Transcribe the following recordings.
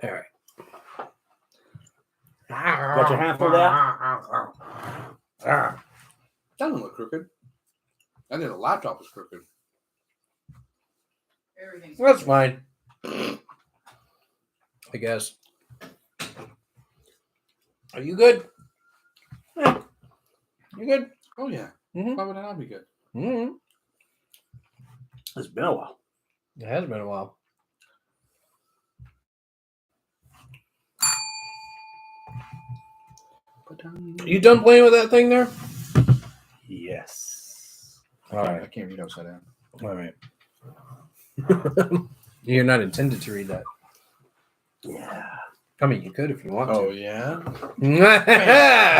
All right. Got your handful there? That don't look crooked. I think the laptop is crooked. Everything's That's fine. I guess. Are you good? Yeah. You good? Oh, yeah. Mm-hmm. Why would I not be good? Mm-hmm. It's been a while. It has been a while. You done playing with that thing there? Yes. All I right. can't read upside down. All right. You're not intended to read that. Yeah. I mean, you could if you want Oh, to. yeah?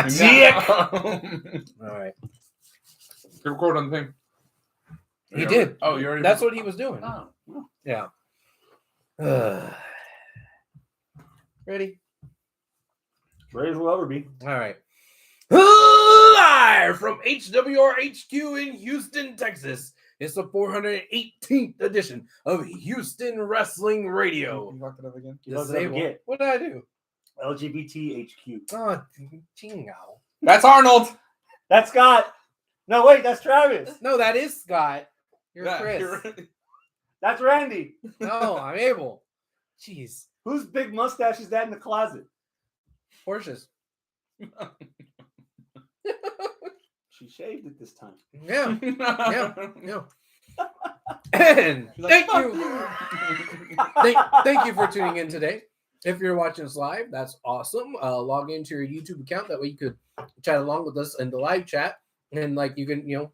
Dick! No. All right. You record on the thing. He did. Oh, you already. That's what he was doing. Oh. Yeah. Ready? Ready as we'll ever be. All right. Live from HWR HQ in Houston, Texas. It's the 418th edition of Houston Wrestling Radio. You locked it up again? Disable. What did I do? LGBT HQ. Oh, jingo. That's Arnold. That's Scott. No, wait, that's Travis. No, that is Scott. You're Yeah, Chris. you're right. That's Randy. No, I'm Abel. Jeez. Whose big mustache is that in the closet? Porsche's. She shaved it this time. Yeah. Yeah. And thank you. Thank you for tuning in today. If you're watching us live, that's awesome. Log into your YouTube account. That way you could chat along with us in the live chat. And like you can,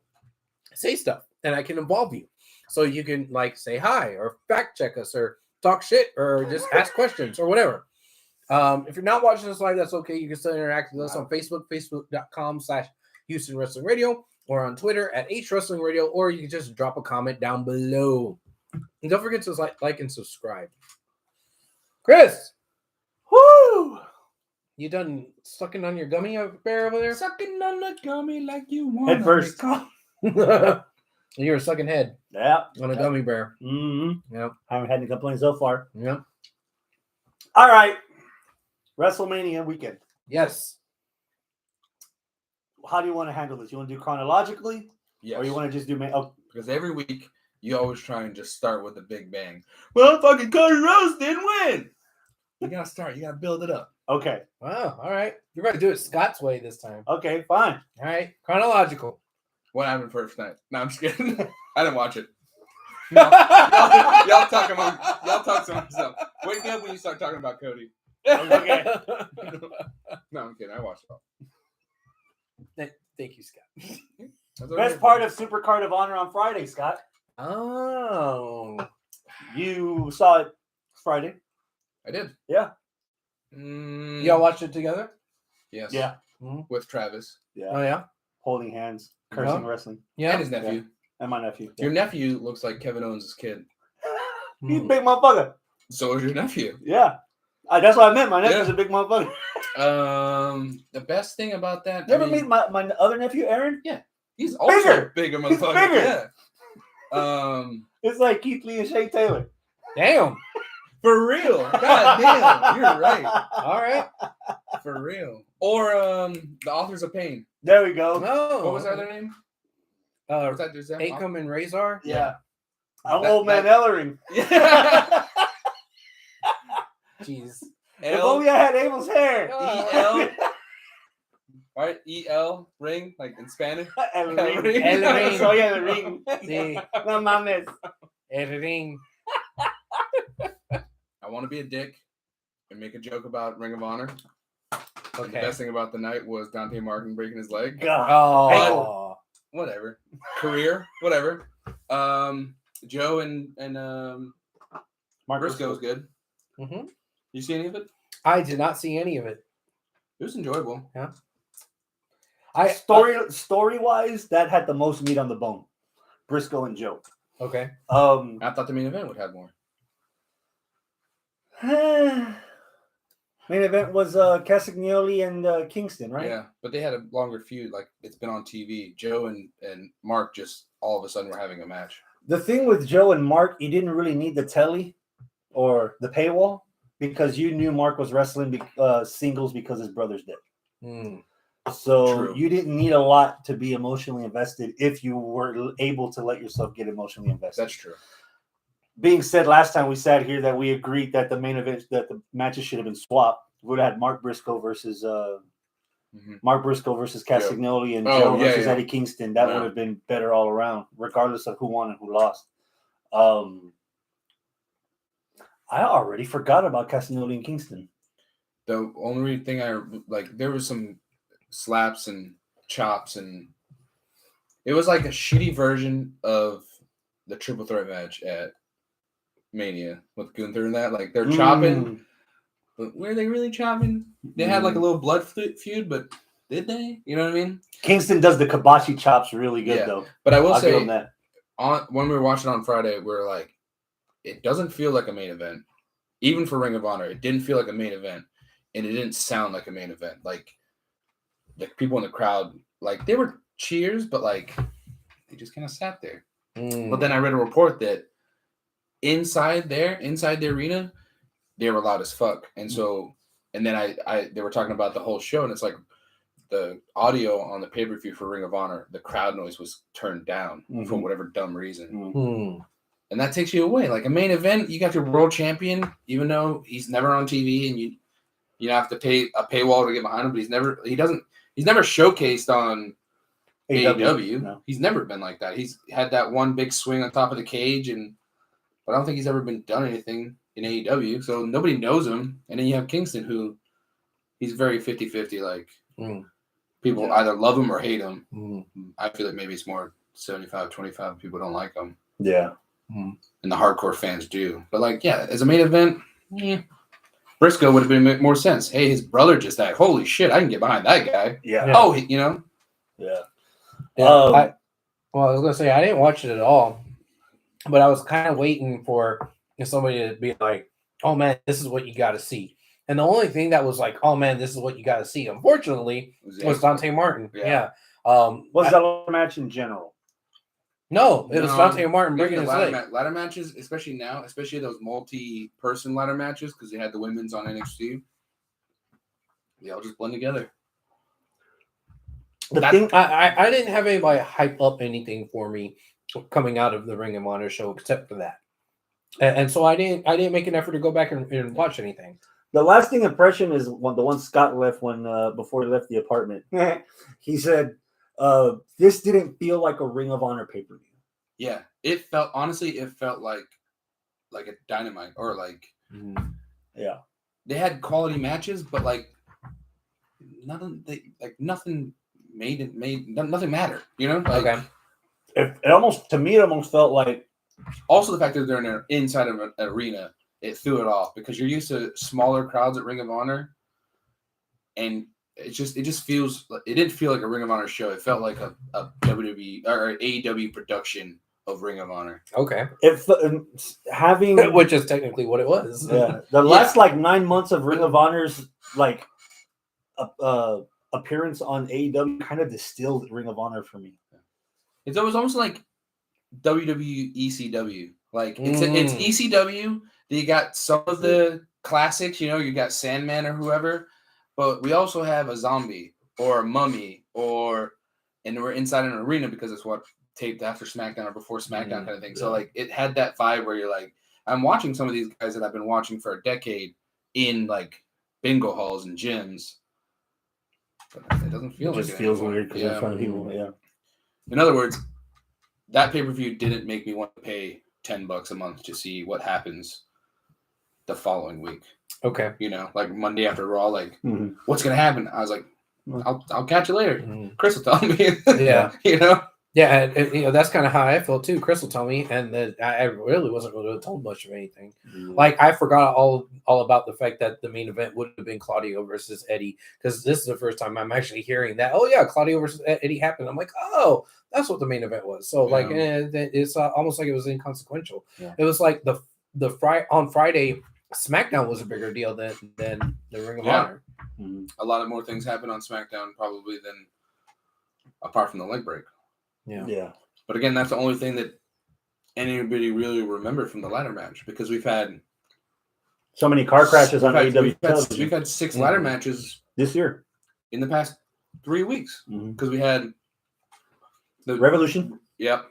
say stuff and I can involve you. So you can like say hi or fact check us or talk shit or just ask questions or whatever. If you're not watching us live, that's okay. You can still interact with us on Facebook, facebook.com/Houston Wrestling Radio, or on Twitter at H Wrestling Radio, or you can just drop a comment down below. And don't forget to like and subscribe. Chris, Woo! you done sucking on your gummy bear over there? Sucking on the gummy like you want. Head first. You were sucking head Yeah. on a gummy bear. Mm-hmm. Yep. Haven't had any complaints so far. Yep. All right. WrestleMania weekend. Yes. How do you want to handle this? You want to do chronologically? Yes. Or you want to just do... Because every week, you always try and just start with a big bang. Well, fucking Cody Rhodes didn't win. You got to start. You got to build it up. Okay. Wow. All right. You're going to do it Scott's way this time. Okay, fine. All right. Chronological. What happened first night? No, I'm just kidding. I didn't watch it. Y'all talk among yourself. Wake me up when you start talking about Cody. Okay. No, I'm kidding. I watched it all. Thank you, Scott. That's what Best part of Super Card of Honor on Friday, Scott. Oh. You saw it Friday. I did. Yeah. Y'all watched it together? Yes. Yeah. With Travis. Yeah. Oh, yeah? Holding hands, cursing wrestling. Yeah. And his nephew. And my nephew. Yeah. Your nephew looks like Kevin Owens' kid. He's a big motherfucker. So is your nephew. Yeah. That's what I meant. My nephew's a big motherfucker. The best thing about that. You ever meet my other nephew, Aaron? Yeah. He's also bigger motherfucker. He's bigger. Yeah. It's like Keith Lee and Shay Taylor. Damn. For real. God damn. You're right. All right. For real. Or the Authors of Pain. There we go. No. What was their other name? Was that their Acom and Razor? Yeah. I'm old man Ellering. Yeah. Jeez. If only I had Abel's hair. E-L. Right? E-L. Ring. Like in Spanish. El El ring. ring. El ring. Soy el ring. Sí. No mames. Editing. I want to be a dick and make a joke about Ring of Honor. Okay. And the best thing about the night was Dante Martin breaking his leg. God. Oh. Whatever. Career. Whatever. Joe and Mark Briscoe's good. Mm-hmm. You see any of it? I did not see any of it. It was enjoyable. Yeah. Story wise, that had the most meat on the bone. Briscoe and Joe. Okay. I thought the main event would have more. Main event was Castagnoli and Kingston, right? Yeah, but they had a longer feud. Like it's been on TV. Joe and Mark just all of a sudden were having a match. The thing with Joe and Mark, you didn't really need the telly or the paywall because you knew Mark was wrestling singles because his brother's dead. Mm. So True. you didn't need a lot to be emotionally invested if you were able to let yourself get emotionally invested. That's true. Being said, last time we sat here that we agreed that the main event, that the matches should have been swapped. We would have had Mark Briscoe versus Castagnoli and Joe versus Eddie Kingston. That would have been better all around, regardless of who won and who lost. I already forgot about Castagnoli and Kingston. The only thing I like, there was some slaps and chops, and it was like a shitty version of the triple threat match at Mania with Gunther and that. Like, they're chopping, but were they really chopping? They had like a little blood feud, but did they? You know what I mean? Kingston does the kibachi chops really good, though. But I will I'll say, give him that. when we were watching on Friday, we were like, it doesn't feel like a main event. Even for Ring of Honor, it didn't feel like a main event, and it didn't sound like a main event. Like, the people in the crowd, like, they were cheers, but like, they just kind of sat there. But then I read a report that inside the arena, they were loud as fuck. And so, and then they were talking about the whole show, and it's like the audio on the pay-per-view for Ring of Honor, the crowd noise was turned down for whatever dumb reason. And that takes you away. Like, a main event, you got your world champion, even though he's never on TV, and you have to pay a paywall to get behind him, but he's never showcased on AEW. No. He's never been like that. He's had that one big swing on top of the cage, but I don't think he's ever been done anything in AEW, so nobody knows him. And then you have Kingston, who he's very 50-50. Like, people either love him or hate him. I feel like maybe it's more 75-25. People don't like him. Yeah. And the hardcore fans do. But, like, yeah, as a main event, Briscoe would have been more sense. Hey, his brother just died. Holy shit, I can get behind that guy. Yeah. Oh, you know? Yeah. I was going to say, I didn't watch it at all, but I was kind of waiting for somebody to be like, oh, man, this is what you got to see. And the only thing that was like, oh, man, this is what you got to see, unfortunately, was Dante Martin. Yeah. Was that a match in general? No, it was Dante Martin breaking his leg. Ladder matches, especially now, especially those multi-person ladder matches, because they had the women's on NXT. They all just blend together. I didn't have anybody hype up anything for me coming out of the Ring of Honor show except for that, and so I didn't make an effort to go back and watch anything. The lasting impression is the one Scott left before he left the apartment. He said, "This didn't feel like a Ring of Honor pay-per-view." Yeah, it felt like a Dynamite, or like they had quality matches, but like nothing mattered. You know, like, it almost felt like. Also, the fact that they're inside of an arena, it threw it off, because you're used to smaller crowds at Ring of Honor, and it just feels. It didn't feel like a Ring of Honor show. It felt like a WWE or AEW production of Ring of Honor. Okay, which is technically what it was. Yeah, the last 9 months of Ring of Honor's appearance on AEW kind of distilled Ring of Honor for me. It was almost like WWE ECW. Like, it's ECW. You got some of the classics, you got Sandman or whoever, but we also have a zombie or a mummy, and we're inside an arena because it's what taped after SmackDown or before SmackDown kind of thing. So like, it had that vibe where you're like, I'm watching some of these guys that I've been watching for a decade in like bingo halls and gyms. But it doesn't feel like it. It just feels weird because in front of people. Yeah. In other words, that pay-per-view didn't make me want to pay $10 a month to see what happens the following week. Okay. Like Monday after Raw, like, what's going to happen? I was like, I'll catch you later. Chris will tell me. Yeah. Yeah, and that's kind of how I feel too. Chris will tell me, and I really wasn't really told much of anything. Like, I forgot all about the fact that the main event would have been Claudio versus Eddie, because this is the first time I'm actually hearing that. Oh yeah, Claudio versus Eddie happened. I'm like, oh, that's what the main event was. So like, it's almost like it was inconsequential. Yeah. It was like on Friday, SmackDown was a bigger deal than the Ring of Honor. A lot of more things happened on SmackDown probably than apart from the leg break. Yeah. But again, that's the only thing that anybody really remembered from the ladder match, because we've had So many car crashes on We've had- AEW we've had, television we've had 6 ladder matches this year. in the past 3 weeks because we had the Revolution. Yep.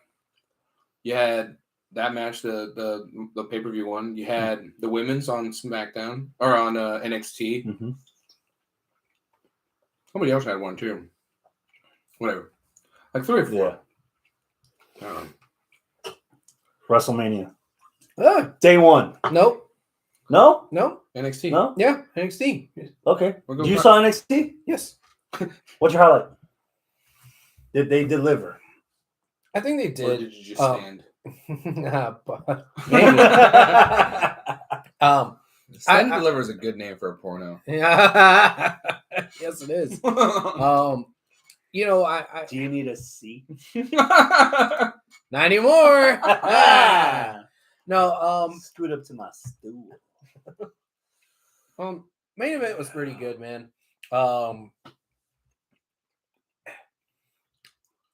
You had that match, the pay-per-view one. You had the women's on SmackDown or on NXT. Mm-hmm. Somebody else had one too. Whatever. Like 3 or 4. Yeah. I don't know. WrestleMania. Day Day 1. Nope. No? No. NXT. No? Yeah. NXT. Okay. We'll go You back. saw NXT? Yes. What's your highlight? Did they deliver? I think they Or did. did you just stand? Maybe. Stand Deliver is a good name for a porno. Yes, it is. You know, I Do you need a seat? not anymore. No, Scoot up to my stool. main event was pretty good, man.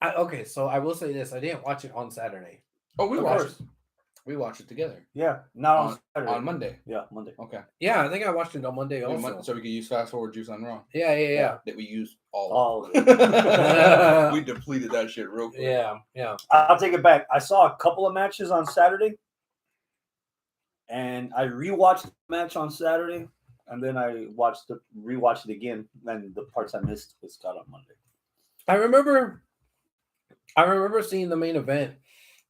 Okay, so I will say this: I didn't watch it on Saturday. Oh, we Of watched course. it. We watched it together Yeah, not on Saturday. on Monday. Yeah, Monday. Okay. Yeah, I think I watched it on Monday also. So we could use fast forward juice on Raw. Yeah. That we used all. All of of it. it. We depleted that shit real quick. Yeah. I'll take it back. I saw a couple of matches on Saturday, and I rewatched the match on Saturday, and then I rewatched it again. And the parts I missed was got on Monday. I remember seeing the main event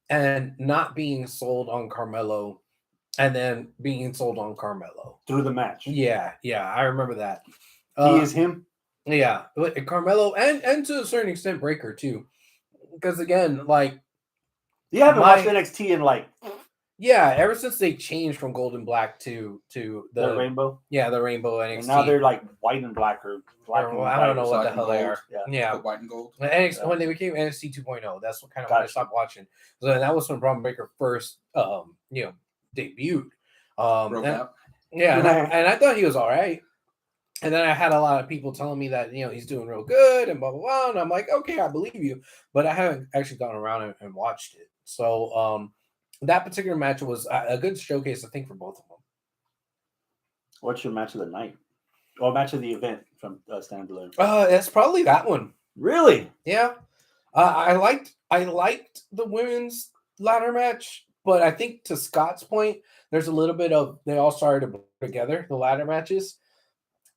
and not being sold on Carmelo, and then being sold on Carmelo Through the match. Yeah, I remember that. He is him. Yeah, Carmelo and to a certain extent Breaker too, because again, like You haven't watched NXT in like ever since they changed from Gold and Black to the rainbow. Yeah, the Rainbow NXT. And now they're like white and black or black and white. I don't know what the black hell and they gold. are. Yeah. Put white and gold. When they became NXT 2.0, that's what kind of when I stopped watching. So that was when Braun Breaker first, debuted. Broke out. Yeah, and I thought he was all right. And then I had a lot of people telling me that he's doing real good and blah blah blah, and I'm like, okay, I believe you, but I haven't actually gone around and watched it. So that particular match was a good showcase, I think, for both of them. What's your match of the night? Or match of the event from Stand Deliver? It's probably that one. Really? Yeah. I liked the women's ladder match, but I think to Scott's point, there's a little bit of they all started to blur together, the ladder matches.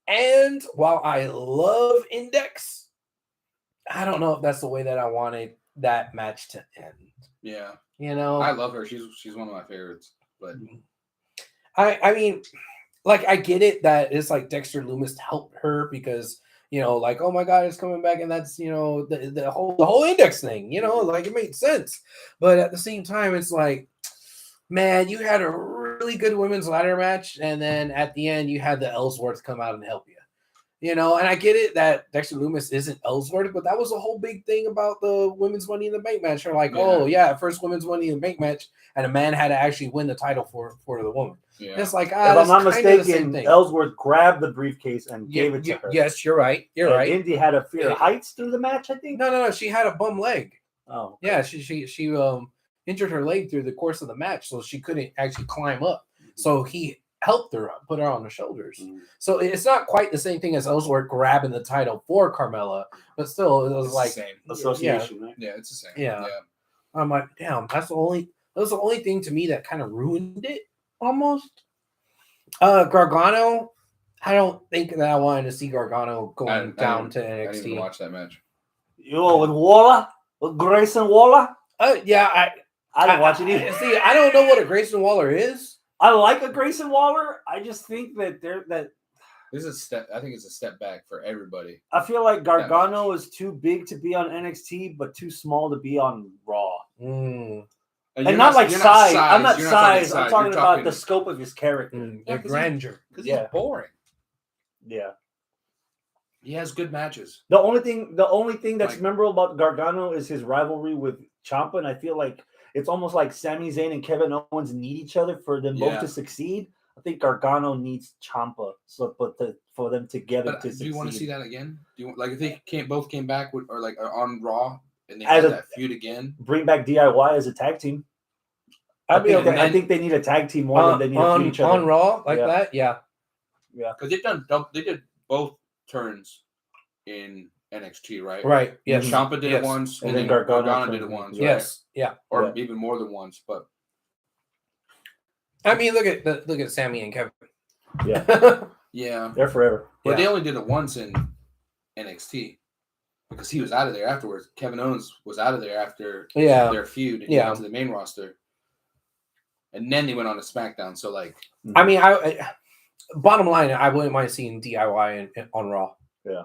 And while I love Index, I don't know if that's the way that I wanted that match to end. Yeah. I love her. She's one of my favorites. But I mean, like I get it that it's like Dexter Lumis helped her because like, oh my God, it's coming back, and that's the whole Index thing, like it made sense. But at the same time, it's like, man, you had a really good women's ladder match, and then at the end you had the Ellsworth come out and help you. And I get it that Dexter Lumis isn't Ellsworth, but that was a whole big thing about the women's Money in the Bank match. They're like, oh yeah, first women's Money in the Bank match, and a man had to actually win the title for the woman. Yeah. It's like, if I'm not mistaken, same thing. Ellsworth grabbed the briefcase and gave it to her. Yes, you're right. You're right. Indy had a fear of heights through the match, I think. No. She had a bum leg. Oh, okay. Yeah. She injured her leg through the course of the match, so she couldn't actually climb up. So he helped her up, put her on her shoulders. So it's not quite the same thing as Ellsworth grabbing the title for Carmella, but still, it was it's like the same association, right? Yeah, it's the same. Yeah. I'm like, damn, that was the only thing to me that kind of ruined it almost. Gargano, I don't think that I wanted to see Gargano going down to NXT. I didn't even watch that match. With Waller, with Grayson Waller. Yeah, I didn't watch it either. See, I don't know what a Grayson Waller is. I like a Grayson Waller. I just think that This is a step. I think it's a step back for everybody. I feel like Gargano is too big to be on NXT, but too small to be on Raw. And not like size. I'm not size. I'm talking about the scope of his character. The grandeur. Because he's boring. Yeah. He has good matches. The only thing that's memorable about Gargano is his rivalry with Ciampa, and I feel like it's almost like Sami Zayn and Kevin Owens need each other for them both to succeed. I think Gargano needs Ciampa, for them together to succeed. Do you want to see that again? Do you if they both came back on Raw and they had that feud again? Bring back DIY as a tag team. I'd be okay. And I think they need a tag team more than they need to feud each other. on Raw like Yeah. that. Yeah. Because they did both turns in NXT, right? Right. Yes. Ciampa did it once, and then Gargano did it once. Yes. Right? Yeah. Or even more than once. But I mean, look at Sammy and Kevin. Yeah. Yeah. They're forever. But they only did it once in NXT because he was out of there afterwards. Kevin Owens was out of there after their feud, and he went to the main roster. And then they went on to SmackDown. So, like, I mean, bottom line, I wouldn't mind seeing DIY on Raw. Yeah.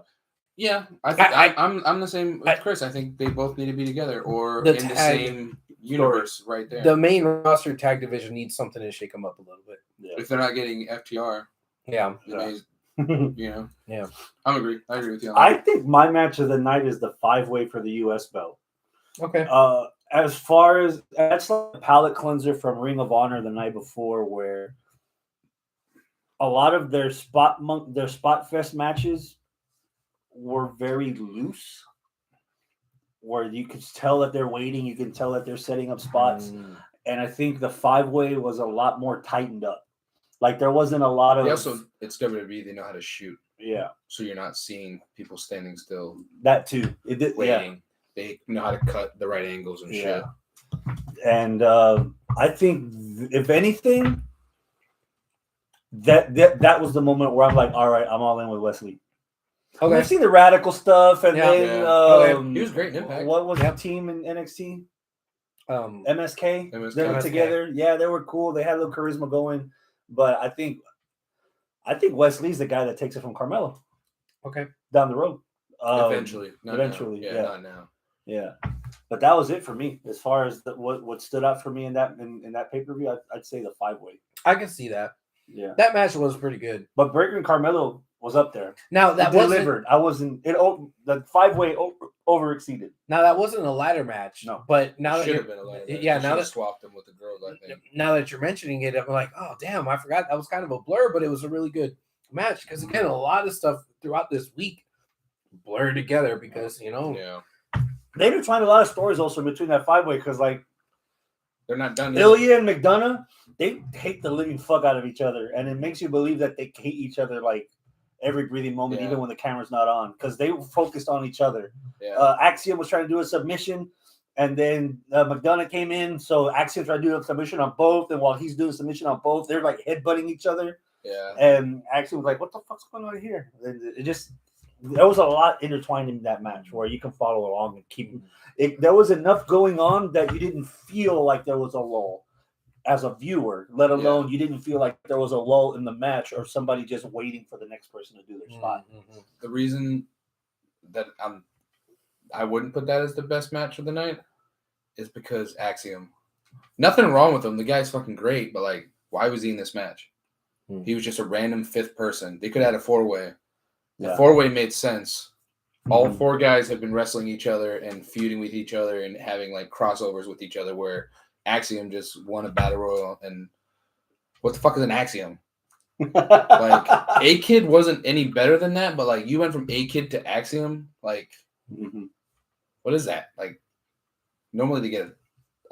Yeah, I'm the same with Chris. I think they both need to be together or in the same universe right there. The main roster tag division needs something to shake them up a little bit. Yeah. If they're not getting FTR, Yeah. Yeah. I agree with you. I think my match of the night is the 5-way for the US belt. Okay. As far as that's like a palate cleanser from Ring of Honor the night before, where a lot of their spot fest matches were very loose, where you could tell that they're waiting, you can tell that they're setting up spots, and I think the 5-way was a lot more tightened up. Like there wasn't a lot of. Also, it's WWE. They know how to shoot. Yeah. So you're not seeing people standing still. That too. It did. Waiting. Yeah. They know how to cut the right angles and shit. And I think, if anything, that was the moment where I'm like, all right, I'm all in with Wesley. Okay. We've seen the radical stuff, and then he was great in Impact. What was the team in NXT? MSK. They were together. Yeah, they were cool. They had a little charisma going. But I think Wesley's the guy that takes it from Carmelo. Okay. Down the road. Eventually. Not Not now. Yeah. But that was it for me as far as what stood out for me in that pay-per-view. I'd say the 5-way. I can see that. Yeah. That match was pretty good. But Breaker and Carmelo was up there. Now that delivered. I wasn't. The 5-way over exceeded. Now that wasn't a ladder match. No. but now that should have been a ladder match. Yeah. Now that swapped them with the girls, I think. Now that you're mentioning it, I'm like, oh damn, I forgot that was kind of a blur, but it was a really good match because again, a lot of stuff throughout this week blurred together because they intertwined a lot of stories also between that 5-way because like they're not done. Ilya and McDonough, they hate the living fuck out of each other, and it makes you believe that they hate each other like every breathing moment, even when the camera's not on, because they were focused on each other. Yeah. Axiom was trying to do a submission, and then McDonough came in, so Axiom tried to do a submission on both, and while he's doing submission on both, they're like headbutting each other. Yeah. And Axiom was like, "What the fuck's going on here?" There was a lot intertwined in that match where you can follow along and keep it. There was enough going on that you didn't feel like there was a lull as a viewer, let alone you didn't feel like there was a lull in the match or somebody just waiting for the next person to do their spot. The reason that I wouldn't put that as the best match of the night is because Axiom. Nothing wrong with him. The guy's fucking great, but like, why was he in this match? He was just a random fifth person. They could have had a 4-way. The 4-way made sense. All 4 guys have been wrestling each other and feuding with each other and having like crossovers with each other where Axiom just won a battle royal. And what the fuck is an Axiom? Like A-Kid wasn't any better than that, but like you went from A-Kid to Axiom. Like, what is that? Like, normally they get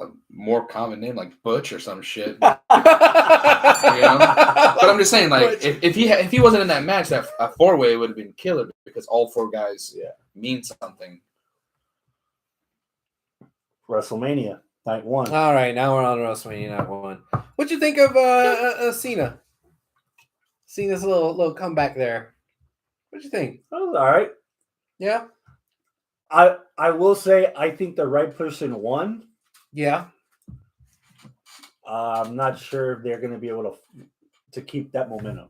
a more common name like Butch or some shit. But I'm just saying, like, if he wasn't in that match, that a 4-way would have been killer because all 4 guys mean something. WrestleMania night 1. All right, now we're on WrestleMania night 1. What'd you think of Cena? Cena's little comeback there. What'd you think? That was all right. Yeah. I will say I think the right person won. Yeah. I'm not sure if they're going to be able to keep that momentum.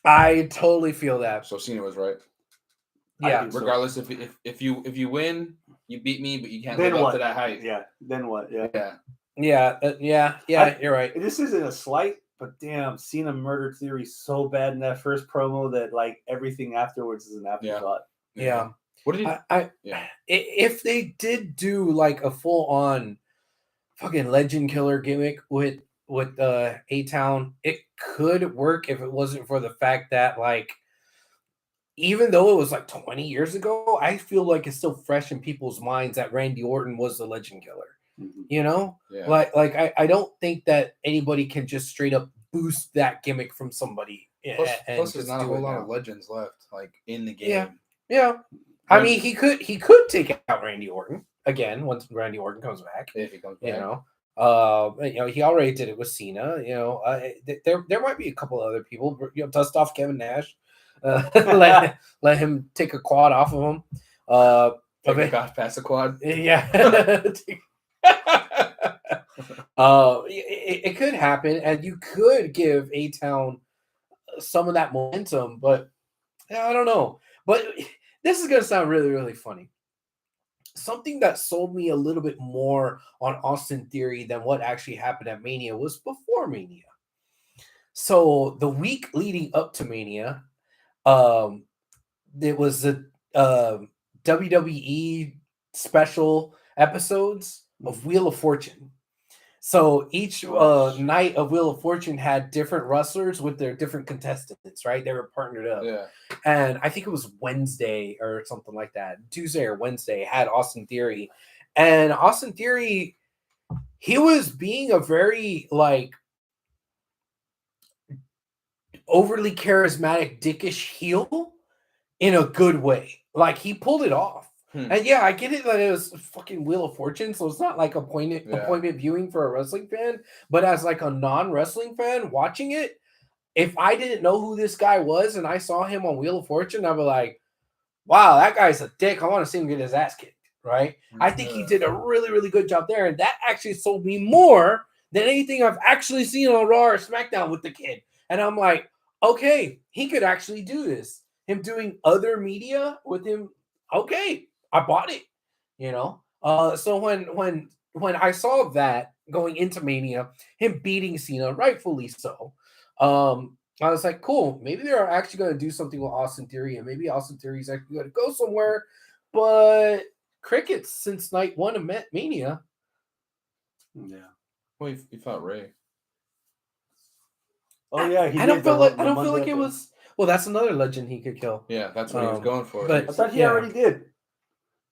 I totally feel that. So Cena was right. Yeah. Regardless, if you win, you beat me, but you can't then live what? up to that height. Yeah. Then what? Yeah. You're right. This isn't a slight, but damn, Cena murdered Theory so bad in that first promo that like everything afterwards is an afterthought. Yeah. What did you? If they did do like a full on fucking legend killer gimmick with A-Town, it could work if it wasn't for the fact that like even though it was like 20 years ago, I feel like it's still fresh in people's minds that Randy Orton was the legend killer. You know, Yeah. like I don't think that anybody can just straight up boost that gimmick from somebody. Plus, and plus there's just not a do whole it lot now. of legends left, like in the game. Yeah. Yeah. I mean, he could take out Randy Orton again once Randy Orton comes back. If he comes back. He already did it with Cena. There might be a couple other people. Dust off Kevin Nash. Let him take a quad off of him. Got past the quad. Yeah. It could happen, and you could give A-Town some of that momentum, but I don't know. But this is gonna sound really, really funny. Something that sold me a little bit more on Austin Theory than what actually happened at Mania was before Mania. So the week leading up to Mania, it was the WWE special episodes of Wheel of Fortune. So each night of Wheel of Fortune had different wrestlers with their different contestants, right? They were partnered up. Yeah. And I think it was Wednesday or something like that. Tuesday or Wednesday had Austin Theory. And Austin Theory, he was being a very overly charismatic, dickish heel in a good way. Like he pulled it off. And yeah, I get it that it was fucking Wheel of Fortune, so it's not like appointment viewing for a wrestling fan. But as like a non-wrestling fan watching it, if I didn't know who this guy was and I saw him on Wheel of Fortune, I'd be like, wow, that guy's a dick. I want to see him get his ass kicked, right? I think he did a really, really good job there. And that actually sold me more than anything I've actually seen on Raw or SmackDown with the kid. And I'm like, okay, he could actually do this. Him doing other media with him, okay, I bought it, So when I saw that going into Mania, him beating Cena, rightfully so, I was like, cool, maybe they're actually going to do something with Austin Theory, and maybe Austin Theory is actually going to go somewhere. But crickets since night one of Mania. Yeah. Well, he fought Ray. Oh yeah, I don't feel like it was. Well, that's another legend he could kill. Yeah, that's what he was going for. But I thought he already did.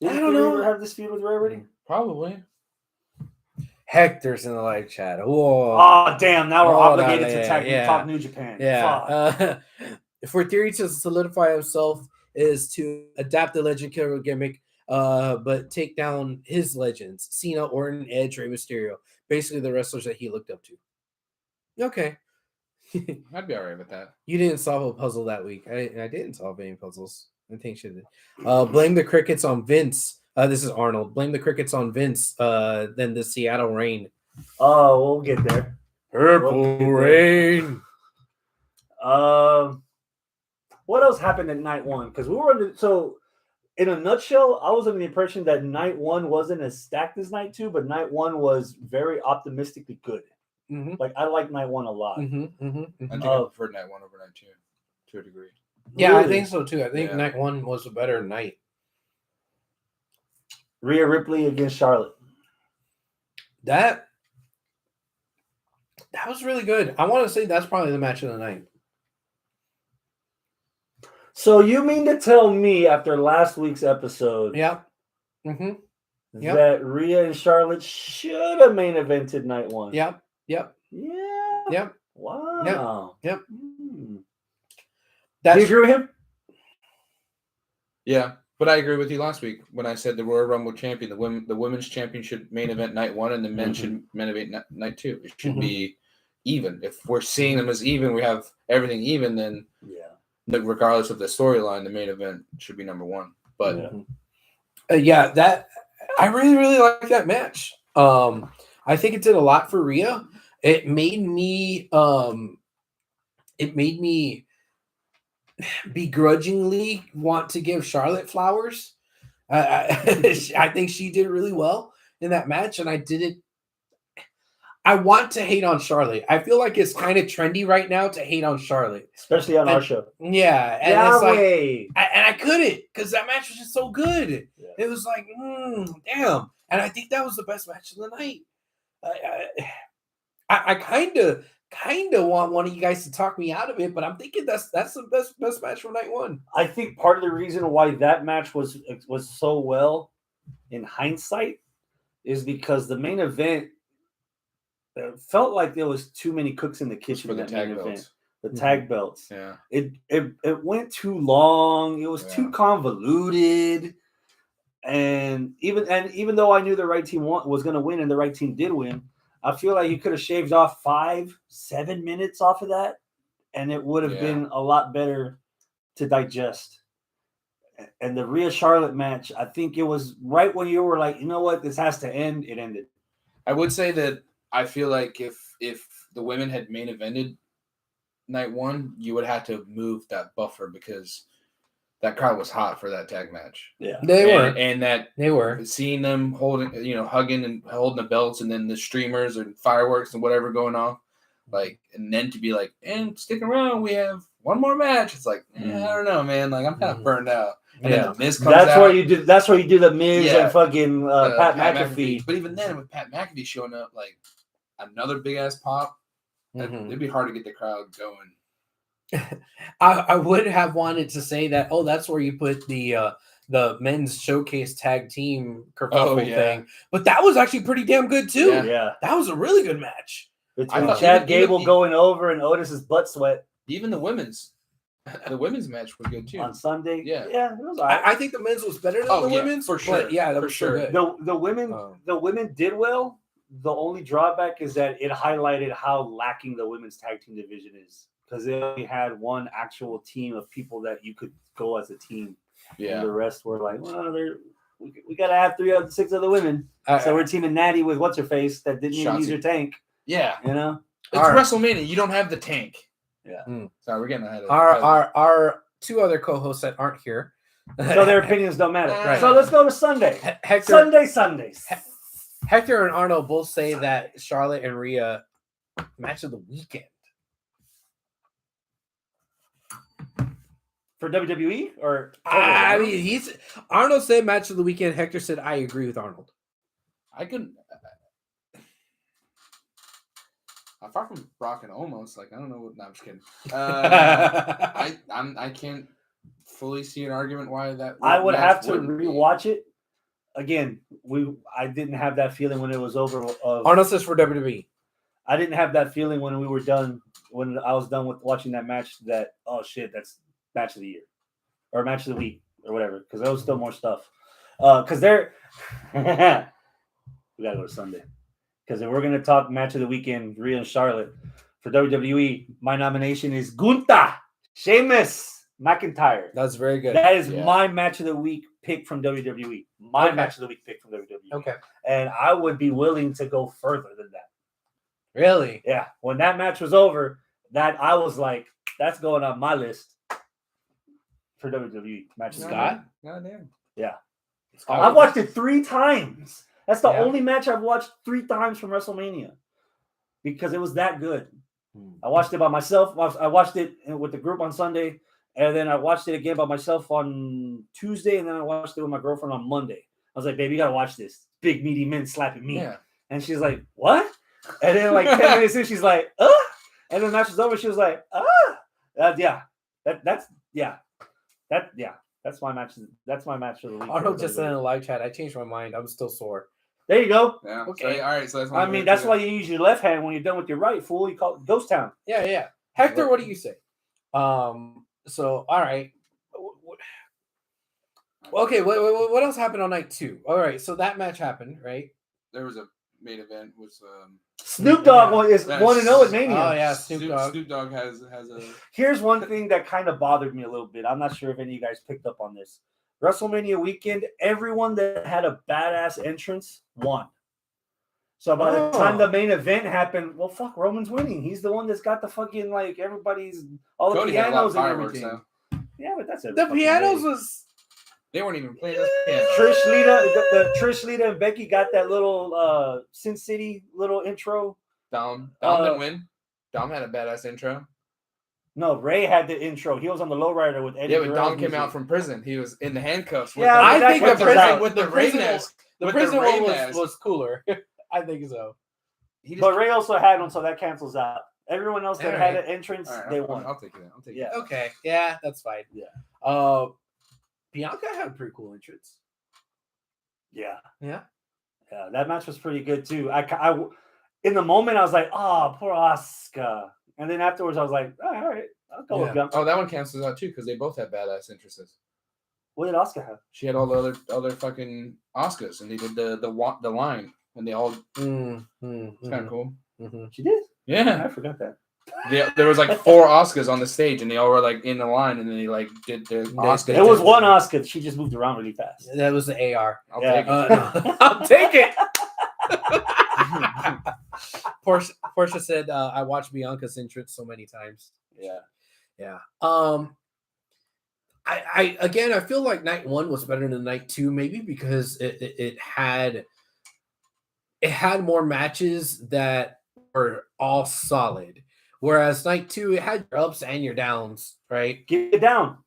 I don't know. Have this feud with Ray already? Probably. Hector's in the live chat. Whoa. Oh damn! Now we're obligated to talk New Japan. Yeah. For Theory to solidify himself is to adapt the Legend Killer gimmick, but take down his legends: Cena, Orton, Edge, Rey Mysterio. Basically, the wrestlers that he looked up to. Okay. I'd be all right with that. You didn't solve a puzzle that week. I didn't solve any puzzles. I think she did. Blame the crickets on Vince. This is Arnold. Blame the crickets on Vince. Then the Seattle Rain. Oh, we'll get there. Purple Rain. What else happened at night one? Because we were in a nutshell, I was under the impression that night one wasn't as stacked as night two, but night one was very optimistically good. Mm-hmm. Like I like night one a lot. I think I prefer night one over night two to a degree. Yeah, Really? I think so too. I think night one was a better night. Rhea Ripley against Charlotte. That was really good. I want to say that's probably the match of the night. So you mean to tell me after last week's episode that Rhea and Charlotte should have main evented night one? Yep. Yeah. Yep. Wow. Yep. Do That's you agree with him? Yeah, but I agree with you last week when I said the Royal Rumble champion, the women's champion should main event night one, and the men should main event night two. It should be even. If we're seeing them as even, we have everything even. Then regardless of the storyline, the main event should be number one. But that I really, really like that match. I think it did a lot for Rhea. It made me begrudgingly want to give Charlotte flowers. I think she did really well in that match, and I want to hate on Charlotte. I feel like it's kind of trendy right now to hate on Charlotte, especially on our show. Yeah, and it's like, and I couldn't because that match was just so good. Yeah. It was like, damn, and I think that was the best match of the night. I kind of want one of you guys to talk me out of it, but I'm thinking that's the best match from night one. I think part of the reason why that match was so well in hindsight is because the main event felt like there was too many cooks in the kitchen for the in that tag main belts. event. The tag belts. Yeah. It went too long. It was too convoluted. And even though I knew the right team was going to win and the right team did win, I feel like you could have shaved off 5-7 minutes off of that, and it would have been a lot better to digest. And the Rhea Charlotte match, I think it was right when you were like, you know what, this has to end. It ended. I would say that I feel like if the women had main evented night one, you would have to move that buffer because that crowd was hot for that tag match. Yeah, they were seeing them hugging and holding the belts, and then the streamers and fireworks and whatever going off, like, and then to be like, and stick around, we have one more match. It's like, I don't know, man. Like, I'm kind of burned out. And then the Miz comes that's out. where you do the Miz and fucking Pat McAfee. But even then, with Pat McAfee showing up, like another big ass pop, it'd be hard to get the crowd going. I would have wanted to say that. Oh, that's where you put the men's showcase tag team kerfuffle thing. But that was actually pretty damn good too. Yeah, that was a really good match. Between Chad Gable going over and Otis's butt sweat. Even the women's match was good too On Sunday. Yeah, it was all right. I think the men's was better than the women's for sure. But that was sure. good. The women did well. The only drawback is that it highlighted how lacking the women's tag team division is, because they only had one actual team of people that you could go as a team. Yeah, and the rest were like, well, we gotta have 3 out of 6 other women. So we're teaming Natty with what's her face that didn't even use her tank. Yeah, it's WrestleMania. You don't have the tank. Yeah. Sorry, we're getting ahead of our 2 other co-hosts that aren't here, so their opinions don't matter. Right. So let's go to Sunday. Sundays. Hector and Arnold both say that Charlotte and Rhea match of the weekend for WWE, or I mean, Arnold said match of the weekend. Hector said I agree with Arnold. I couldn't. Apart from Brock and almost, like, I don't know what. No, I'm just kidding. I can't fully see an argument why that. I would have to rewatch it again. I didn't have that feeling when it was over. Arnold says for WWE. I didn't have that feeling when we were done. When I was done with watching that match, that that's match of the year or match of the week or whatever, because there was still more stuff. Because we gotta go to Sunday. Because if we're going to talk match of the weekend, Rhea and Charlotte, for WWE, my nomination is Gunther, Sheamus, McIntyre. That's very good. That is my match of the week pick from WWE. Match of the week pick from WWE. Okay. And I would be willing to go further than that. Really? Yeah. When that match was over, that I was like, that's going on my list for WWE match of the week. Scott? Goddamn. Yeah. I've watched it 3 times. That's the only match I've watched 3 times from WrestleMania because it was that good. I watched it by myself. I watched it with the group on Sunday, and then I watched it again by myself on Tuesday, and then I watched it with my girlfriend on Monday. I was like, baby, you got to watch this. Big, meaty men slapping me. Yeah. And she's like, what? And then like 10 minutes in, she's like, And then the match was over. She was like, That's my match. That's my match of the week. Arnold just said in a live chat, I changed my mind. I'm still sore. There you go. Yeah. Okay. So, all right. So that's. That's why you use your left hand when you're done with your right. Fool, you call it Ghost Town. Yeah. Hector, what do you say? So all right. Okay. What else happened on night 2? All right. So that match happened, right? There was a main event. Was Snoop Dogg is 1-0 at Mania. Oh yeah, Snoop Dogg. Snoop Dogg has a. Here's one thing that kind of bothered me a little bit. I'm not sure if any of you guys picked up on this. WrestleMania weekend, everyone that had a badass entrance won. So by the time the main event happened, well, fuck, Roman's winning. He's the one that's got the fucking, like, everybody's, all the pianos and everything. Yeah, but that's it. The pianos was... They weren't even playing. Trish Lita, Trish Lita and Becky got that little Sin City little intro. Dom didn't win. Dom had a badass intro. No, Ray had the intro. He was on the lowrider with Eddie. Yeah, but Dom came out from prison. He was in the handcuffs. Yeah, I think the prison with the Ray mask. The prison one was cooler. I think so. But Ray also had one, so that cancels out. Everyone else that had an entrance, they won. I'll take it. Yeah. Okay. Yeah, that's fine. Yeah. Bianca had a pretty cool entrance. Yeah. Yeah. Yeah, that match was pretty good too. In the moment, I was like, "Oh, poor Asuka," and then afterwards, I was like, "All right, I'll go with Bianca." Oh, that one cancels out too because they both have badass entrances. What did Asuka have? She had all the other fucking Oscars, and they did the line, and they all. It's kind of cool. Mm-hmm. She did. Yeah, I forgot that. There was like 4 Oscars on the stage, and they all were like in the line, and then they like did the Oscar. There was one Asuka. She just moved around really fast. That was the AR. I'll take it. No. I'll take it. Portia said, "I watched Bianca's entrance so many times." Yeah. I feel like night 1 was better than night 2, maybe because it had more matches that were all solid, whereas night 2 it had your ups and your downs. Right? Get it down.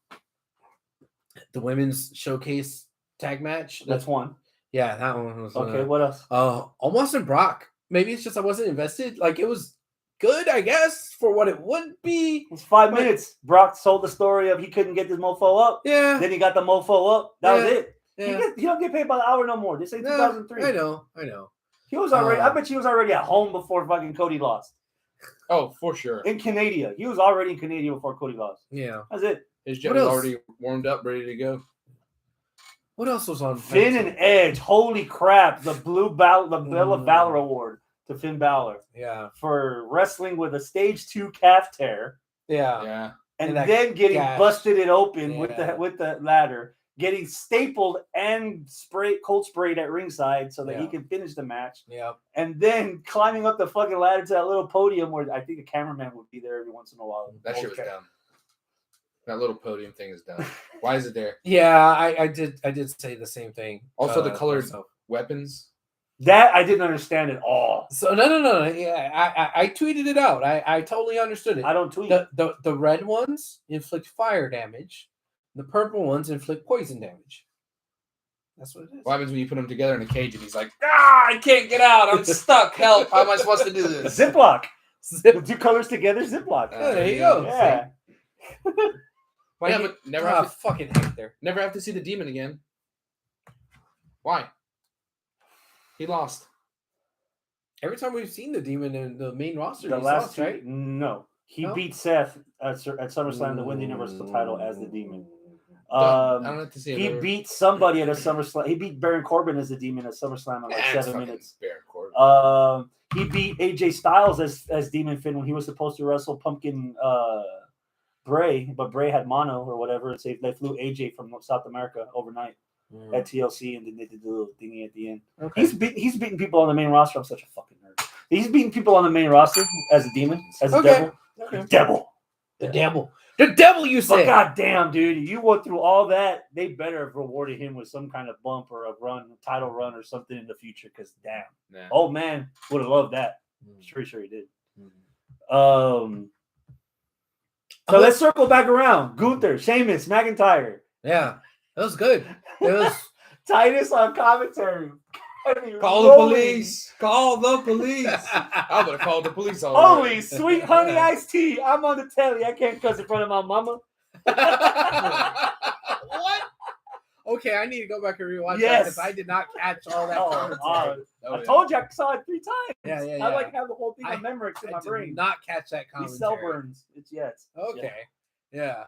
The women's showcase tag match. That's one. Yeah, that one was okay. What else? Almost in Brock. Maybe it's just I wasn't invested. Like it was good, I guess, for what it would be. It was 5 minutes. Brock sold the story of he couldn't get this mofo up. Yeah. Then he got the mofo up. That was it. Yeah. He don't get paid by the hour no more. This ain't 2003. I know. He was already. I bet he was already at home before fucking Cody lost. Oh, for sure. In Canada, he was already in Canada before Cody lost. Yeah. That's it. His jet was already warmed up, ready to go. What else was on? Finn and Edge. Holy crap! The Bell of Valor Award to Finn Balor. Yeah. For wrestling with a stage 2 calf tear. Yeah. And then getting busted it open with the ladder, getting stapled and cold sprayed at ringside so that he can finish the match. Yeah. And then climbing up the fucking ladder to that little podium where I think a cameraman would be there every once in a while. That shit was dumb. That little podium thing is dumb. Why is it there? Yeah, I did say the same thing. Also, the colored weapons. That I didn't understand at all. So no. Yeah, I tweeted it out. I totally understood it. I don't tweet. The red ones inflict fire damage. The purple ones inflict poison damage. That's what it is. What happens when you put them together in a cage and he's like, I can't get out. I'm stuck. Help. How am I supposed to do this? Ziploc. The 2 colors together, Ziploc. There you go. Yeah. But never have to fucking hate there. Never have to see the demon again. Why? He lost. Every time we've seen the demon in the main roster, the he's last lost, right? No. He beat Seth at SummerSlam to win the Universal title as the demon. I don't have to see it. He beat somebody at a SummerSlam. He beat Baron Corbin as the demon at SummerSlam in like 7 minutes. Baron Corbin. He beat AJ Styles as Demon Finn when he was supposed to wrestle Pumpkin Bray, but Bray had mono or whatever, and so they flew AJ from South America overnight at TLC, and then they did the little thingy at the end. Okay. He's beating people on the main roster. I'm such a fucking nerd. He's beating people on the main roster as a demon, as a devil. Okay. Devil. The devil, you said. But goddamn, dude, you went through all that. They better have rewarded him with some kind of bump or a title run or something in the future. Because damn, old man would have loved that. Sure he did. So let's circle back around. Gunther, Sheamus, McIntyre. Yeah, that was good. It was Titus on commentary. Call the police. Call the police. I would have called the police already. Holy sweet honey iced tea. I'm on the telly. I can't cuss in front of my mama. What? Okay, I need to go back and rewatch that because I did not catch all that commentary. I told you I saw it 3 times. Yeah. I like have the whole thing on memory in my brain. Did not catch that commentary. These cell burns. Okay. Yeah.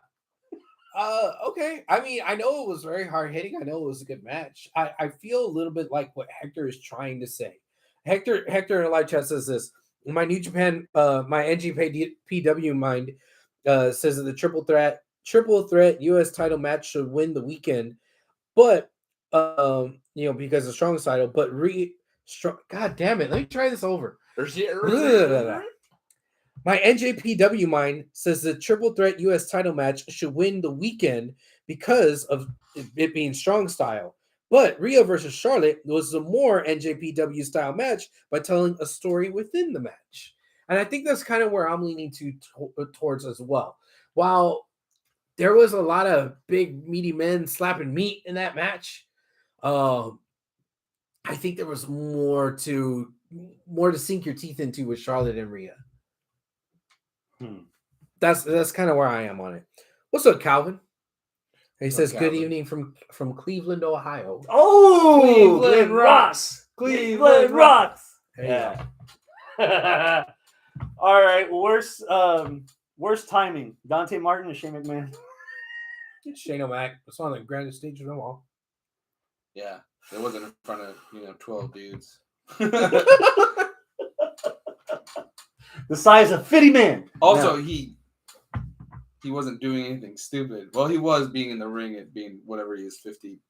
Okay. I mean, I know it was very hard hitting. I know it was a good match. I feel a little bit like what Hector is trying to say. Hector in the live chat says this. My New Japan, my NGPW mind says that the triple threat U.S. title match should win the weekend, but because of strong title. But God damn it, let me try this over. My NJPW mind says the triple threat U.S. title match should win the weekend because of it being strong style. But Rhea versus Charlotte was a more NJPW style match by telling a story within the match. And I think that's kind of where I'm leaning towards as well. While there was a lot of big, meaty men slapping meat in that match, I think there was more to sink your teeth into with Charlotte and Rhea. That's kind of where I am on it. What's up, Calvin? He says, "Good evening from Cleveland, Ohio." Oh, Cleveland Ross. Cleveland rocks. Yeah. All right. Worst timing. Dante Martin or Shane McMahon? Shane O'Mac. It's on the grandest stage of them all. Yeah, it wasn't in front of 12 dudes. The size of 50 man. Also, he wasn't doing anything stupid. Well, he was being in the ring at being whatever he is, 56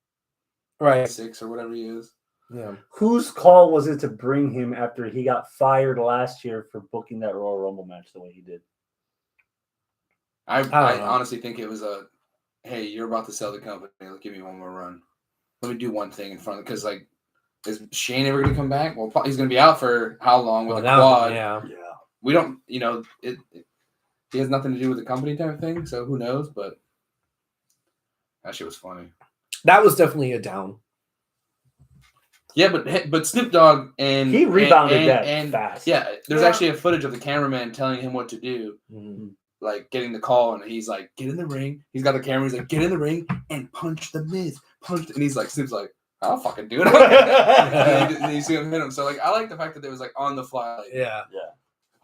Right. or whatever he is. Yeah. Whose call was it to bring him after he got fired last year for booking that Royal Rumble match the way he did? I don't know. honestly think it was hey, you're about to sell the company. Give me one more run. Let me do one thing in front, because is Shane ever going to come back? Well, he's going to be out for how long with a quad? Yeah. We don't, he has nothing to do with the company type of thing, so who knows? But that shit was funny. That was definitely a down. Yeah, but Snoop Dogg and he rebounded and fast. Yeah, there's actually a footage of the cameraman telling him what to do, like getting the call, and he's like, "Get in the ring." He's got the camera. He's like, "Get in the ring and punch the Miz, punch." And he's like, Snoop's like, "I'll fucking do it." And you see him hit him. So I like the fact that it was on the fly. Like, Yeah.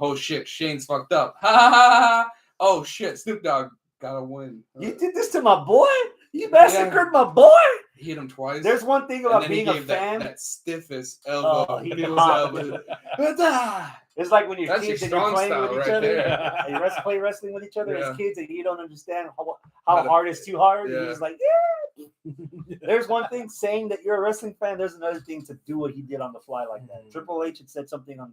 Oh shit, Shane's fucked up. Ha ha ha! Oh shit, Snoop Dogg got a win. You did this to my boy. You massacred my boy. He hit him twice. There's one thing about being a fan. That stiffest elbow. He People's popped. elbow. It's like when you're That's kids your and you're strong playing style with each right other. there. And you play wrestling with each other as kids, and you don't understand how hard is too hard. Yeah. And you're just like, yeah. There's one thing saying that you're a wrestling fan. There's another thing to do what he did on the fly like that. Triple H had said something on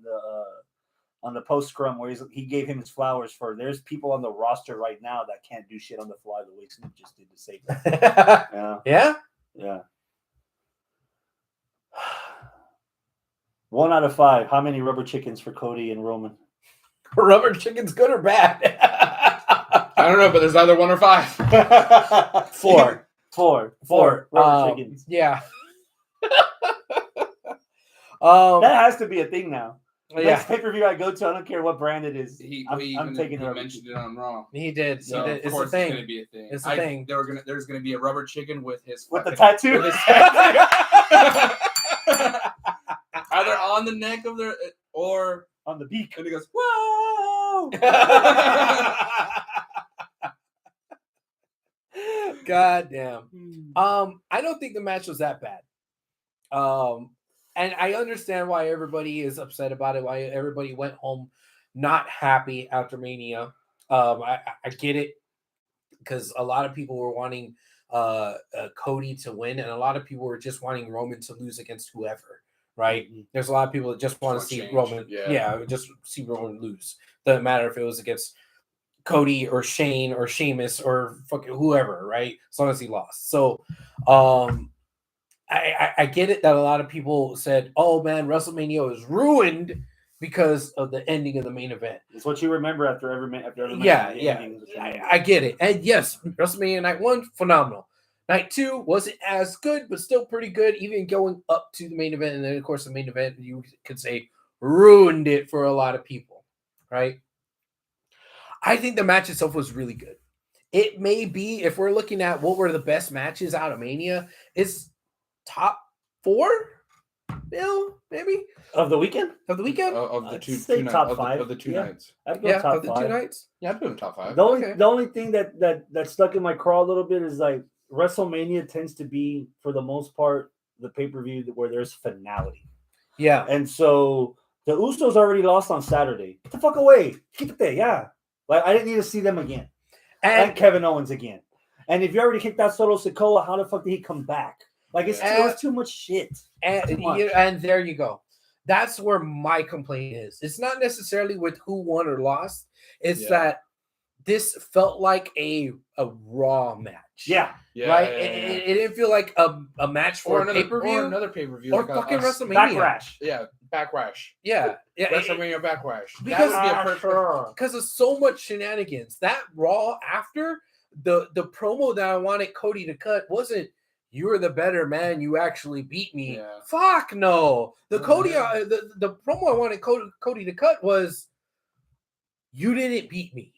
the post scrum where he gave him his flowers for. There's people on the roster right now that can't do shit on the fly the way Snoop just did to save them. Yeah. Yeah. 1 out of 5. How many rubber chickens for Cody and Roman? Rubber chicken's good or bad? I don't know, but there's either 1 or 5. 4. 4 rubber chickens. Yeah. That has to be a thing now. Yeah. Next pay-per-view I go to, I don't care what brand it is. I'm taking he the mentioned it on Raw. He did. So It's of course a thing. It's gonna be a thing. It's a thing. There's gonna be a rubber chicken with his the tattoo. with his tattoo. Either on the neck of their or on the beak. And he goes, "Whoa!" God damn. I don't think the match was that bad. And I understand why everybody is upset about it, why everybody went home not happy after Mania. I get it, because a lot of people were wanting Cody to win, and a lot of people were just wanting Roman to lose against whoever, right? There's a lot of people that just want to see Roman, just see Roman lose. Doesn't matter if it was against Cody or Shane or Sheamus or fucking whoever, right? As long as he lost. So, I get it that a lot of people said, "Oh man, WrestleMania is ruined because of the ending of the main event." It's what you remember after every match. Yeah. I get it. And yes, WrestleMania Night 1, phenomenal. Night 2 wasn't as good, but still pretty good, even going up to the main event. And then, of course, the main event, you could say, ruined it for a lot of people, right? I think the match itself was really good. It may be, if we're looking at what were the best matches out of Mania, it's top 4, Bill, maybe of the weekend. Of the two top 5 of the two nights. I'd go top 5. Of the 2 nights. Yeah, I'd put him top 5. The only thing that stuck in my craw a little bit is like WrestleMania tends to be, for the most part, the pay-per-view where there's finality. Yeah, and so the Usos already lost on Saturday. Get the fuck away. Keep it there. Yeah, like I didn't need to see them again. And Kevin Owens again. And if you already kicked out Solo Sikoa, how the fuck did he come back? Like it's too much shit. And there you go. That's where my complaint is. It's not necessarily with who won or lost. It's that this felt like a Raw match. Yeah. Right? It didn't feel like a match for a pay-per-view. Or another pay-per-view. Or fucking WrestleMania. Backlash. Yeah, Backlash. Yeah. WrestleMania Backlash. Because, that would be a perfect... because of so much shenanigans. That Raw after, the promo that I wanted Cody to cut wasn't, "You were the better man. You actually beat me." Yeah. Fuck no. The the promo I wanted Cody to cut was, "You didn't beat me.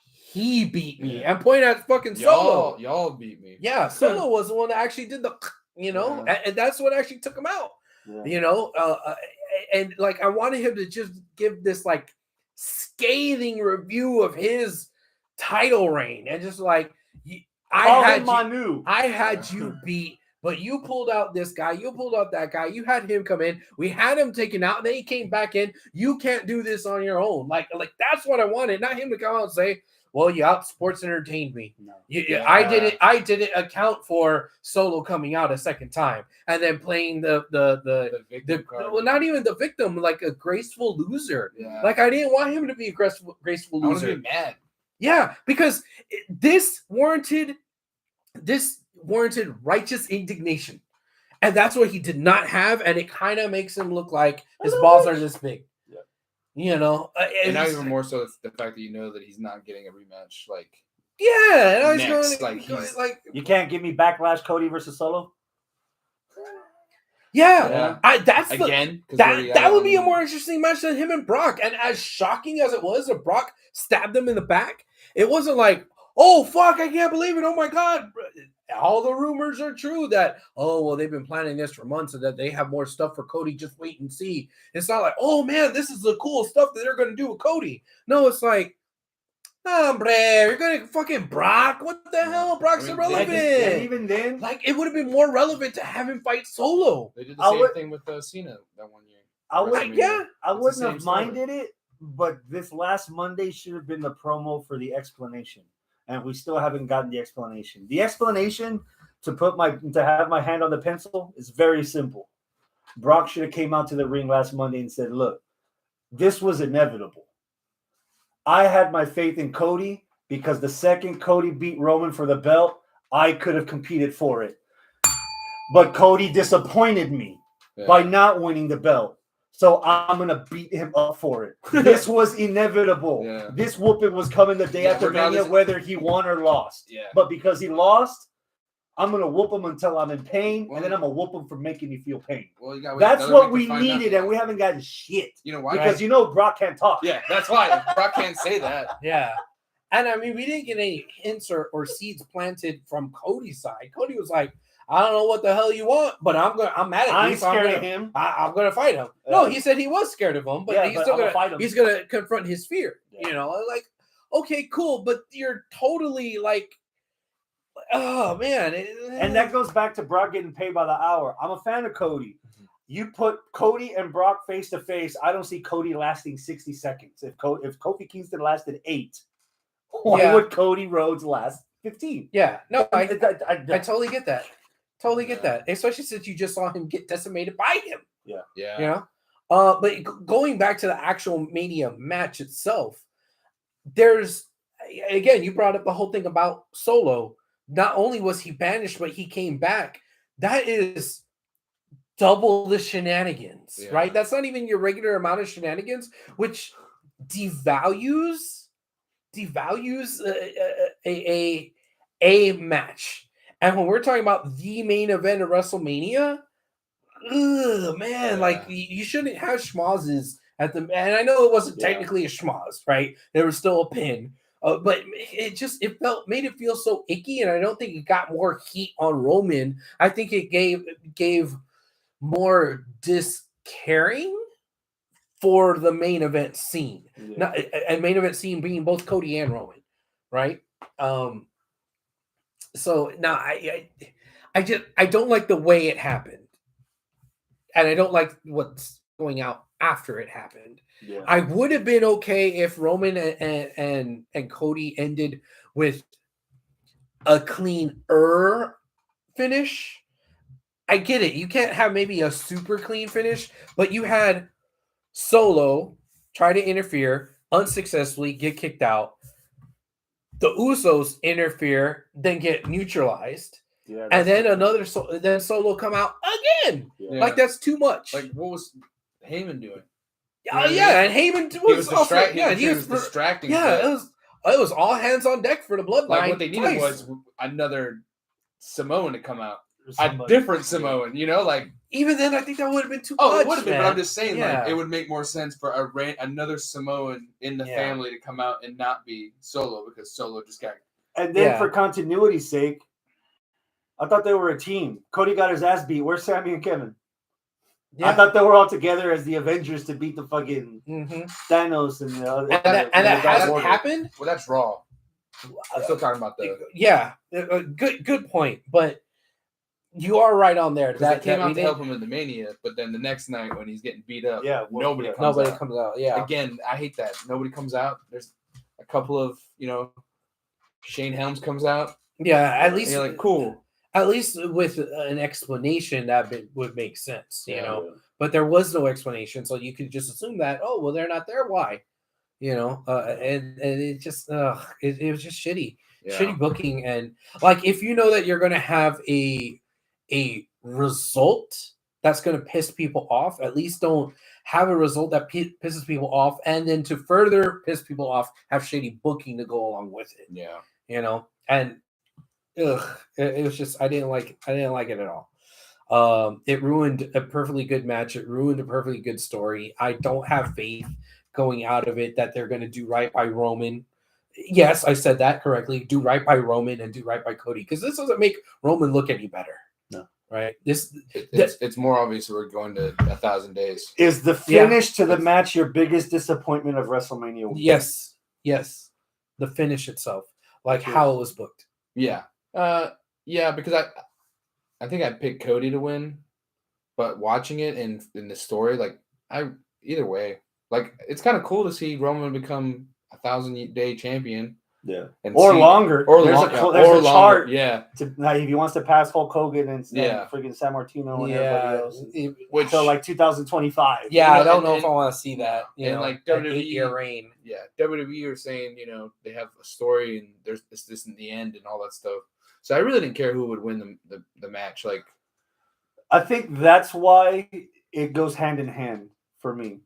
He beat me." Yeah. And point at fucking Solo. Y'all beat me. Yeah, Solo was the one that actually did the, and that's what actually took him out. you know, and like I wanted him to just give this like scathing review of his title reign, and just like I had you beat, but you pulled out this guy, you pulled out that guy, you had him come in, we had him taken out, and then he came back in. You can't do this on your own. Like that's what I wanted, not him to come out and say, well, you out sports entertained me. No. I didn't account for Solo coming out a second time and then playing the well, not even the victim, like a graceful loser. Yeah. Like I didn't want him to be a graceful loser. I was be mad. Yeah, because this warranted righteous indignation, and that's what he did not have, and it kind of makes him look like his balls are this big. You know, and now even more so the fact that you know that he's not getting a rematch. Like, yeah, next, like you can't give me Backlash Cody versus Solo. Yeah. That would be a more interesting match than him and Brock. And as shocking as it was that Brock stabbed him in the back, it wasn't like, oh fuck, I can't believe it. Oh my god. All the rumors are true that, oh, well, they've been planning this for months and that they have more stuff for Cody. Just wait and see. It's not like, oh man, this is the cool stuff that they're going to do with Cody. No, it's like, hombre, you're going to fucking Brock. What the hell? Brock's irrelevant. And even then, like, it would have been more relevant to have him fight Solo. They did the same thing with Cena that one year. I wouldn't have minded it, but this last Monday should have been the promo for the explanation. And we still haven't gotten the explanation. The explanation to have my hand on the pencil is very simple. Brock should have came out to the ring last Monday and said, look, this was inevitable. I had my faith in Cody because the second Cody beat Roman for the belt, I could have competed for it. But Cody disappointed me by not winning the belt. So I'm going to beat him up for it. This was inevitable. Yeah. This whooping was coming the day after Mania, whether he won or lost. Yeah. But because he lost, I'm going to whoop him until I'm in pain, and then I'm going to whoop him for making me feel pain. Well, that's what we needed, and we haven't gotten shit. You know why? Because Brock can't talk. Yeah, that's why. Brock can't say that. Yeah. And I mean, we didn't get any hints or seeds planted from Cody's side. Cody was like, I don't know what the hell you want, but I'm mad at you. I'm scared of him. I'm gonna fight him. No, he said he was scared of him, but he's still gonna fight him. He's gonna confront his fear. Yeah. You know, like, okay, cool, but you're totally like, oh man. And that goes back to Brock getting paid by the hour. I'm a fan of Cody. Mm-hmm. You put Cody and Brock face to face, I don't see Cody lasting 60 seconds. If Kofi Kingston lasted 8, why would Cody Rhodes last 15? Yeah, no, I totally get that. Totally get that, especially since you just saw him get decimated by him. Yeah. You know, but going back to the actual Mania match itself, there's again, you brought up the whole thing about Solo. Not only was he banished, but he came back. That is double the shenanigans, right? That's not even your regular amount of shenanigans, which devalues a match. And when we're talking about the main event of WrestleMania, like you shouldn't have schmozzes at the. And I know it wasn't technically a schmoz, right? There was still a pin, but it made it feel so icky, and I don't think it got more heat on Roman. I think it gave more discaring for the main event scene, and main event scene being both Cody and Roman, right? So now I don't like the way it happened, and I don't like what's going out after it happened. Yeah. I would have been okay if Roman and Cody ended with a cleaner finish. I get it. You can't have maybe a super clean finish, but you had Solo try to interfere unsuccessfully, get kicked out. The Usos interfere, then get neutralized, and then then Solo come out again. Yeah. Like that's too much. Like what was Heyman doing? And Heyman was distracting. Yeah, it was all hands on deck for the bloodline. Like what they needed was another Samoan to come out, a different Samoan. You know, like even then, I think that would have been too much. Oh, it would have been. But I'm just saying, like it would make more sense for another Samoan in the family to come out and not be Solo because Solo just got. And then for continuity's sake, I thought they were a team. Cody got his ass beat. Where's Sammy and Kevin? Yeah. I thought they were all together as the Avengers to beat the fucking Thanos and the other. And that hasn't happened. Well, that's Raw. We're still talking about the. Yeah, good point. But you are right on there. Because they came out to help him in the Mania, but then the next night when he's getting beat up, nobody comes out. Yeah. Again, I hate that. Nobody comes out. There's a couple of, Shane Helms comes out. Yeah, at least you're like, cool. At least with an explanation that would make sense, you know. But there was no explanation, so you could just assume that, oh, well, they're not there. Why? And it just it was just shitty booking. And like, if you know that you're going to have a result that's going to piss people off, at least don't have a result that pisses people off, and then to further piss people off, have shitty booking to go along with it. And it was just I didn't like it at all. It ruined a perfectly good match. It ruined a perfectly good story. I don't have faith going out of it that they're going to do right by Roman. Yes, I said that correctly. Do right by Roman and do right by Cody, because this doesn't make Roman look any better. No, right? It's more obvious we're going to 1,000 days. Is the finish to the match your biggest disappointment of WrestleMania? Yes, the finish itself, like how it was booked. Yeah. Because I think I'd pick Cody to win, but watching it in the story, like either way, like it's kind of cool to see Roman become 1,000-day champion. Yeah, or longer. There's a chart. Yeah, if he wants to pass Hulk Hogan and freaking San Martino and everybody else, until like 2025. Yeah, I don't know if I want to see that. Like WWE 8-year reign. Yeah, WWE are saying they have a story and there's this in the end and all that stuff. So I really didn't care who would win the match. Like, I think that's why it goes hand in hand for me.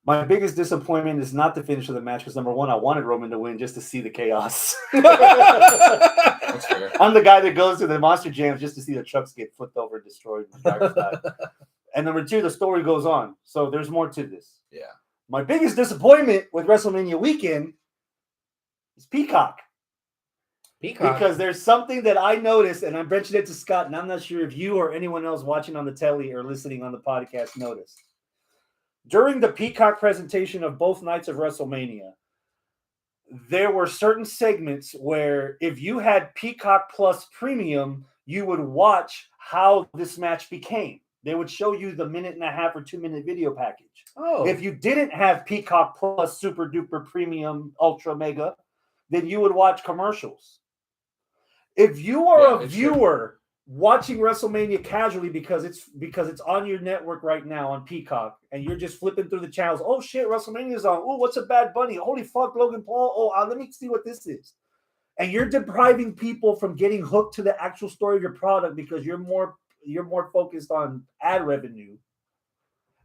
My biggest disappointment is not the finish of the match because, number one, I wanted Roman to win just to see the chaos. That's fair. I'm the guy that goes to the Monster Jams just to see the trucks get flipped over and destroyed. And number two, the story goes on. So there's more to this. Yeah. My biggest disappointment with WrestleMania weekend is Peacock. Because there's something that I noticed, and I mentioned it to Scott, and I'm not sure if you or anyone else watching on the telly or listening on the podcast noticed. During the Peacock presentation of both nights of WrestleMania, there were certain segments where if you had Peacock Plus Premium, you would watch how this match became. They would show you the 1.5 or 2-minute video package. Oh. If you didn't have Peacock Plus Super Duper Premium Ultra Mega, then you would watch commercials. If you are a viewer watching WrestleMania casually because it's on your network right now on Peacock, and you're just flipping through the channels, oh shit, WrestleMania's on. Oh, what's a Bad Bunny? Holy fuck, Logan Paul. Oh, let me see what this is. And you're depriving people from getting hooked to the actual story of your product because you're more focused on ad revenue.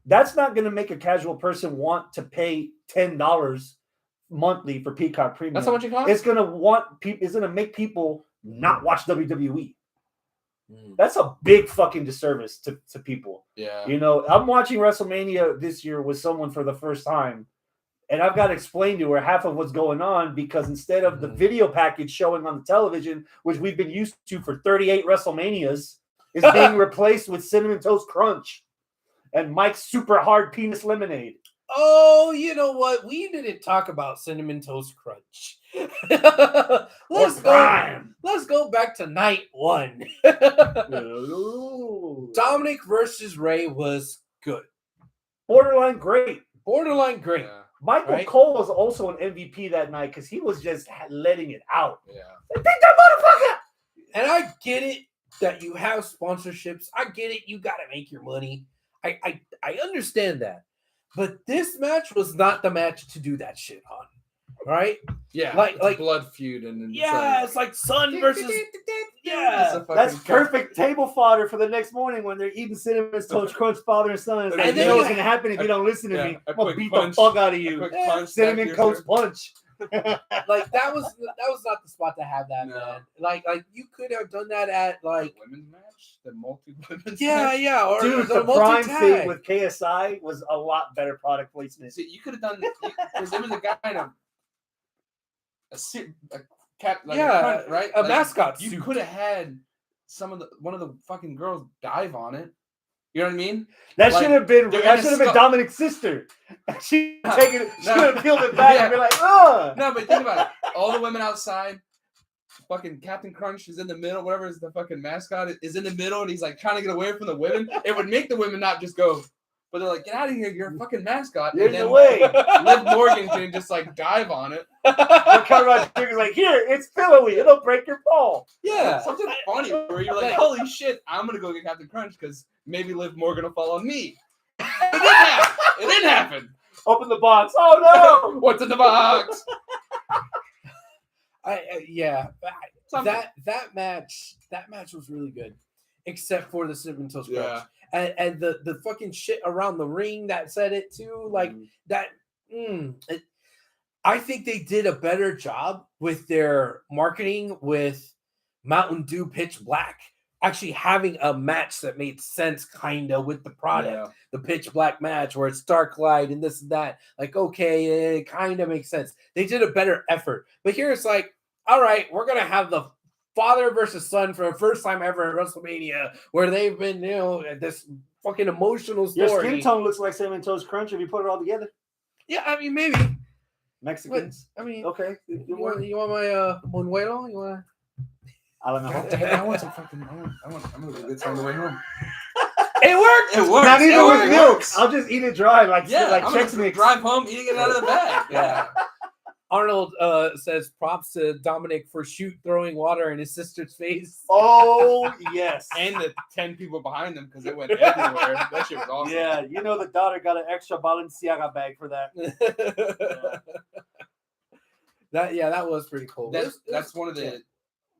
That's not going to make a casual person want to pay $10 monthly for Peacock Premium. That's how much it costs? It's going to make people not watch WWE. That's a big fucking disservice to people. Yeah. I'm watching WrestleMania this year with someone for the first time, and I've got to explain to her half of what's going on because instead of the video package showing on the television, which we've been used to for 38 WrestleManias, is being replaced with Cinnamon Toast Crunch and Mike's Super Hard Penis Lemonade. Oh, you know what? We didn't talk about Cinnamon Toast Crunch. Let's go back to night one. Dominic versus Ray was good. Borderline great. Yeah. Michael Cole was also an MVP that night because he was just letting it out. Yeah. Take that motherfucker! And I get it that you have sponsorships. I get it. You got to make your money. I understand that. But this match was not the match to do that shit on. Right? Yeah. Like blood feud and it's like Sun versus that's perfect table fodder for the next morning when they're eting Cinnamon Toast Crunch father and son. And you know what's gonna happen if you don't listen to me. I'm gonna beat the fuck out of you. Cinnamon Toast Punch. Like that was not the spot to have that, man. Like you could have done that at like women's match, the multi-women's match. Yeah. Or dude, the prime thing with KSI was a lot better product placement. See, you could have done because there was a guy in a cat, like right? A mascot. You could have had one of the fucking girls dive on it. You know what I mean? That Like, should have been they're that gonna should have been scuff- Dominic's sister. She taken it. She No. would have peeled it back and be like, ugh. No, but think about it. All the women outside, fucking Captain Crunch is in the middle, whatever is the fucking mascot is in the middle, and he's like trying to get away from the women. It would make the women not just go, but they're like, get out of here, you're a fucking mascot. You're and in then the way. Liv Morgan can just like dive on it. Conrad Jr.'s like, here, it's pillowy. It'll break your fall. Yeah. Something funny where you're like, holy shit, I'm gonna go get Captain Crunch because maybe Liv Morgan will fall on me. It didn't happen. Open the box. Oh no! What's in the box? That match was really good, except for the cinnamon toast crunch and the fucking shit around the ring that said it too. Like that. I think they did a better job with their marketing with Mountain Dew Pitch Black. Actually having a match that made sense kind of with the product, the Pitch Black match where it's dark light and this and that. Like, okay, it kind of makes sense. They did a better effort. But here it's like, all right, we're going to have the father versus son for the first time ever at WrestleMania where they've been, this fucking emotional story. Your skin tone looks like Cinnamon Toast Crunch if you put it all together. Yeah, I mean, maybe. Mexicans. But, I mean, okay. You want my Buñuelo? You want I don't know. I want some fucking. I'm gonna go get some on the way home. It worked. It works. Not even It with works. milk. I'll just eat it dry, like I'm Chex gonna Mix. drive home eating it out of the bag. Yeah. Arnold says props to Dominic for throwing water in his sister's face. Oh yes. And the 10 people behind them because it went everywhere. That shit was awesome. Yeah, the daughter got an extra Balenciaga bag for that. That was pretty cool. That's one of the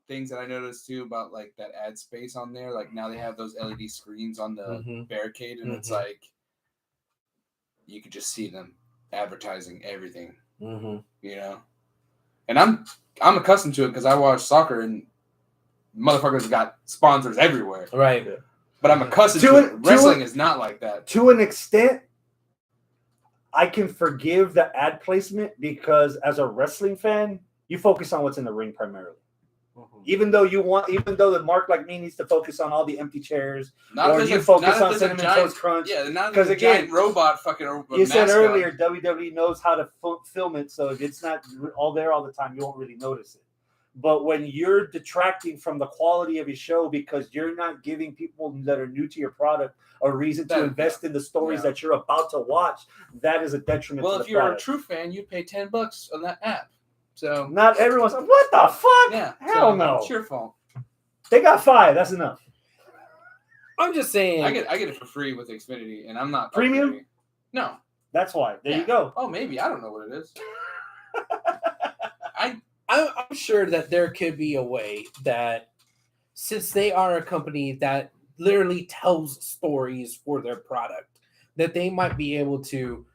things that I noticed too about like that ad space on there. Like now they have those LED screens on the barricade, and it's like you could just see them advertising everything. And I'm accustomed to it because I watch soccer and motherfuckers got sponsors everywhere. Right. But I'm accustomed to it. Wrestling is not like that. To an extent, I can forgive the ad placement because as a wrestling fan, you focus on what's in the ring primarily. Even though the mark like me needs to focus on all the empty chairs, or you focus on Cinnamon Toast Crunch. Yeah, not because a giant robot fucking. You said earlier WWE knows how to film it, so if it's not all there all the time, you won't really notice it. But when you're detracting from the quality of your show because you're not giving people that are new to your product a reason to invest in the stories that you're about to watch, that is a detriment. Well, to if the you're product. a true fan, you'd pay $10 on that app. So not everyone's like, what the fuck? Yeah, hell no. It's your fault. They got 5. That's enough. I'm just saying. I get it for free with Xfinity, and I'm not premium. Upgrading. No, that's why. There you go. Oh, maybe I don't know what it is. I'm sure that there could be a way that, since they are a company that literally tells stories for their product, that they might be able to,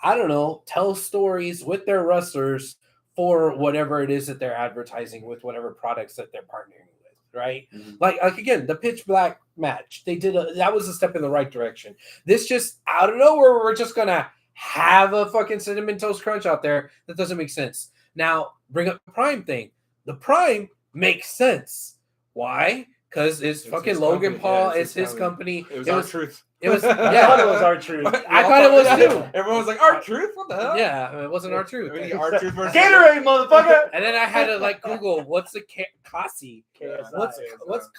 I don't know, tell stories with their wrestlers for whatever it is that they're advertising with, whatever products that they're partnering with, right? Like again, the Pitch Black match, that was a step in the right direction. This just out of nowhere, we're just gonna have a fucking Cinnamon Toast Crunch out there. That doesn't make sense. Now, bring up the Prime thing. The Prime makes sense. Why? Because it's fucking Logan company. Paul. It's his company. It was our truth. It was. I thought it was our truth. I thought it was too. Everyone was like, "Our truth? What the hell?" Yeah, it wasn't our truth. Our truth versus Gatorade, motherfucker. And then I had to Google what's a Kasi. What's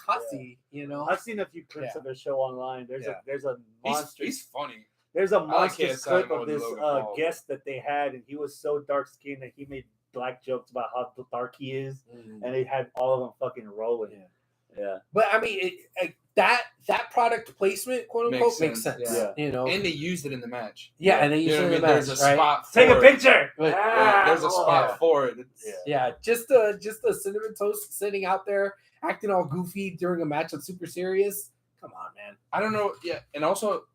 Kasi? I've seen a few clips of their show online. There's a monster. He's funny. There's a monstrous clip of this guest that they had, and he was so dark skinned that he made black jokes about how dark he is, and they had all of them fucking rolling. Yeah. But I mean, that product placement, quote unquote, makes sense. Yeah. And they used it in the match. Yeah, and they used it in the match. There's a spot. Take a picture. There's a spot for it. Just the cinnamon toast sitting out there acting all goofy during a match that's super serious. Come on, man. I don't know. Yeah, and also,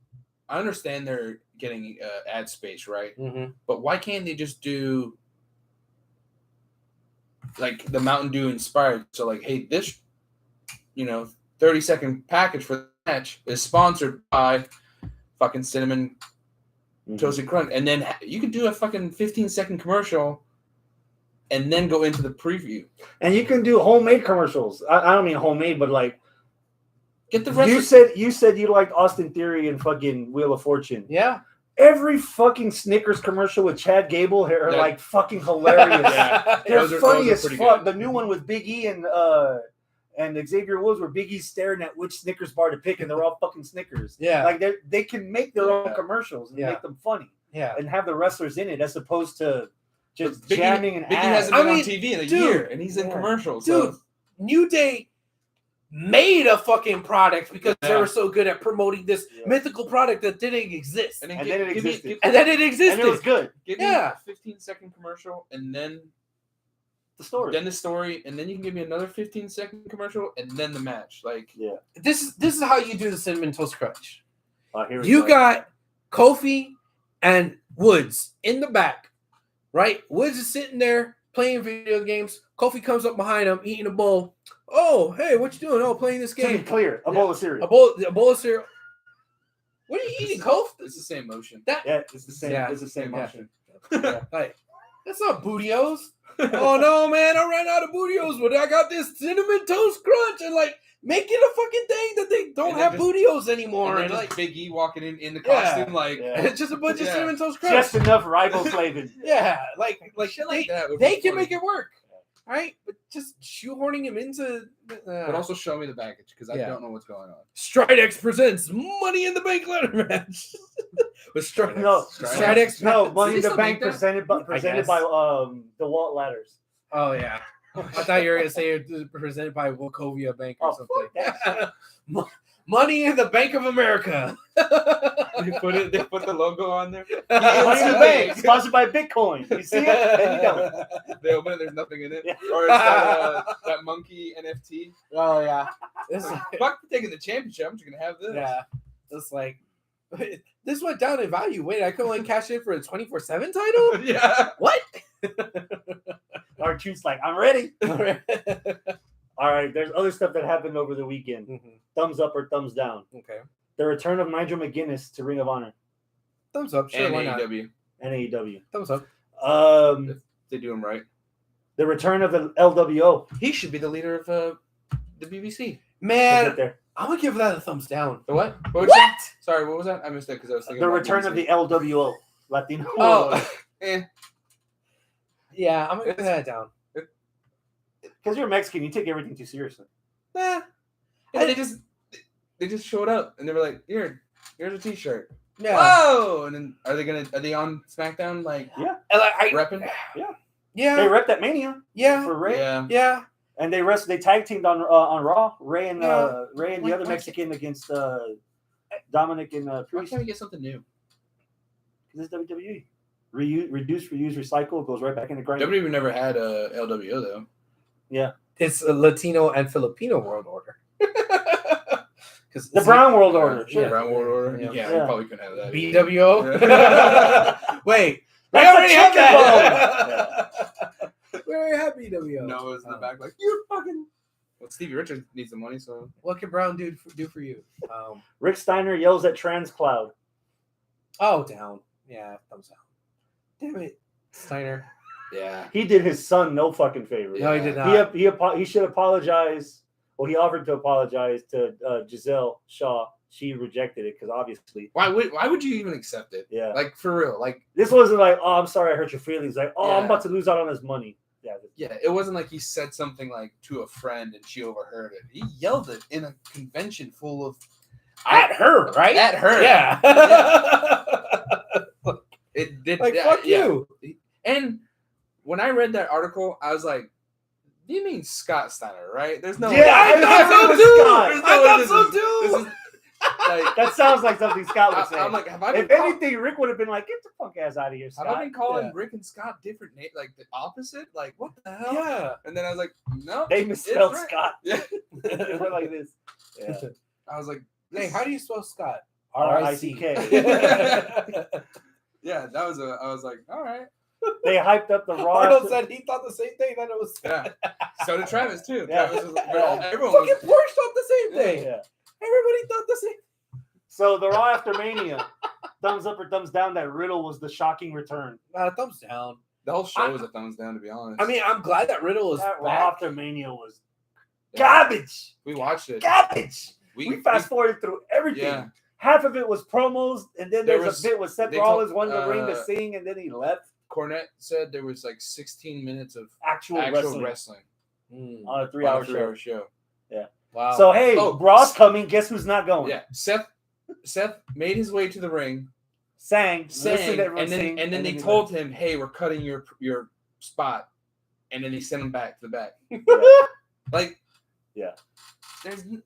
I understand they're getting ad space, right? But why can't they just do like the Mountain Dew inspired? So like, hey, this 30-second package for the match is sponsored by fucking Cinnamon Toasted Crunch, and then you can do a fucking 15-second commercial and then go into the preview. And you can do homemade commercials. I don't mean homemade, but like Get the rest. You said you liked Austin Theory and fucking Wheel of Fortune. Yeah. Every fucking Snickers commercial with Chad Gable are like fucking hilarious. Yeah. They're funny as fuck. Good. The new one with Big E and Xavier Woods, where Big E's staring at which Snickers bar to pick, and they're all fucking Snickers. Yeah. Like they can make their own commercials and make them funny. Yeah. And have the wrestlers in it as opposed to just Biggie, jamming and Biggie ads. hasn't been on TV in a year, and he's in commercials. Dude, So. New Day made a fucking product because they were so good at promoting this mythical product that didn't exist. And then it existed. And then it existed. And it was good. Give me a 15-second commercial, and then the story. Then the story, and then you can give me another 15-second commercial, and then the match. Like, This is how you do the Cinnamon Toast Crunch. You got Kofi and Woods in the back, right? Woods is sitting there playing video games. Kofi comes up behind him, eating a bowl. Oh, hey, what you doing? Oh, playing this game. Clear. A bowl of cereal. A bowl of cereal. What are you eating, Kofi? It's the same motion. It's the same. Yeah. It's the same motion. Like, that's not Bootios. Oh no, man! I ran out of Bootios, but I got this Cinnamon Toast Crunch, and like make it a fucking thing that they don't have Bootios anymore. And like Big E walking in the costume, like it's just a bunch of Cinnamon Toast Crunch. Just enough riboflavin. like shit like that. They can make it work, right? But just shoehorning him into. But also show me the baggage because I don't know what's going on. Stridex presents Money in the Bank ladder match. With Stridex. No, Money in the Bank presented by DeWalt Ladders. Oh yeah. I thought you were gonna say it was presented by Wachovia Bank or something. Money in the Bank of America. They put the logo on there. Money in the Bank, sponsored by Bitcoin. You see it? Then you don't. They open it, there's nothing in it. Yeah. Or it's that monkey NFT. Oh yeah. Fuck taking the championship. I'm just gonna have this. Yeah. It's like this went down in value. Wait, I could only cash in for the 24/7 title? Yeah. What? R-Truth's like, I'm ready. All right, there's other stuff that happened over the weekend. Mm-hmm. Thumbs up or thumbs down. Okay. The return of Nigel McGuinness to Ring of Honor. Thumbs up. Sure, and why not? AEW. And AEW. Thumbs up. If they do him right. The return of the LWO. He should be the leader of the BBC. Man, I'm going to give that a thumbs down. The what? What? Sorry, what was that? I missed that because I was thinking the about return of the LWO. Latino. Oh, Yeah, I'm going to give that down. Because you're Mexican, you take everything too seriously. And they just showed up and they were like, here's a t-shirt. Yeah. Whoa! And then are they on SmackDown? Like, repping? Yeah. They repped at Mania. Yeah. For Ray. Yeah. And they tag teamed on Raw. Ray and the other Mexican against Dominic and Why Priest. can't we get something new? Because it's WWE. Reduce, reuse, recycle. It goes right back in the grind. WWE never had a LWO though. Yeah. It's a Latino and Filipino world order. The Brown World Order. Sure. Brown World Order. Yeah. We probably couldn't have that. BWO. Yeah. Wait. We already have that. We already have BWO. Noah's in the back like, you're fucking... Well, Stevie Richards needs the money, so... What can Brown do for you? Rick Steiner yells at Trans Cloud. Oh, down. Yeah, thumbs down. Damn it, Steiner. Yeah. He did his son no fucking favor. No, he did not. He should apologize. Well, he offered to apologize to Giselle Shaw. She rejected it because obviously. Why would you even accept it? Yeah. Like, for real. Like, this wasn't like, oh, I'm sorry I hurt your feelings. Like, oh, I'm about to lose out on this money. Yeah. Yeah, it wasn't like he said something like to a friend and she overheard it. He yelled it in a convention full of... At her, right? At her. Yeah. It did. Like, fuck you. And when I read that article, I was like, you mean Scott Steiner, right? There's no... Yeah, I thought so too. Like, that sounds like something Scott would say. I'm like, if anything, Rick would have been like, get the fuck ass out of here, Scott. Have I been calling Rick and Scott different names, like the opposite? Like, what the hell? Yeah. And then I was like, no. They misspelled Scott. Yeah. They went like this. Yeah. I was like, hey, how do you spell Scott? R-I-C-K. Yeah, I was like, all right. They hyped up the Raw. Arnold said he thought the same thing, that it was Scott. Yeah. So did Travis, too. Yeah. Travis was, everyone Fucking was... Porch thought the same thing. Yeah. Everybody thought the same. So the Raw after Mania, thumbs up or thumbs down that Riddle was the shocking return. Thumbs down. The whole show was a thumbs down, to be honest. I mean, I'm glad that Riddle is That Raw back. after Mania was garbage. We watched it. Garbage. We fast forwarded through everything. Yeah. Half of it was promos, and then there's a bit with Seth Rollins wanting the ring to sing, and then he left. Cornette said there was like 16 minutes of actual wrestling. On a 3-hour show. Yeah. Wow. So hey, Raw's coming. Guess who's not going? Yeah. Seth made his way to the ring. Sang, and then they told him, "Hey, we're cutting your spot," and then he sent him back to the back. There's no.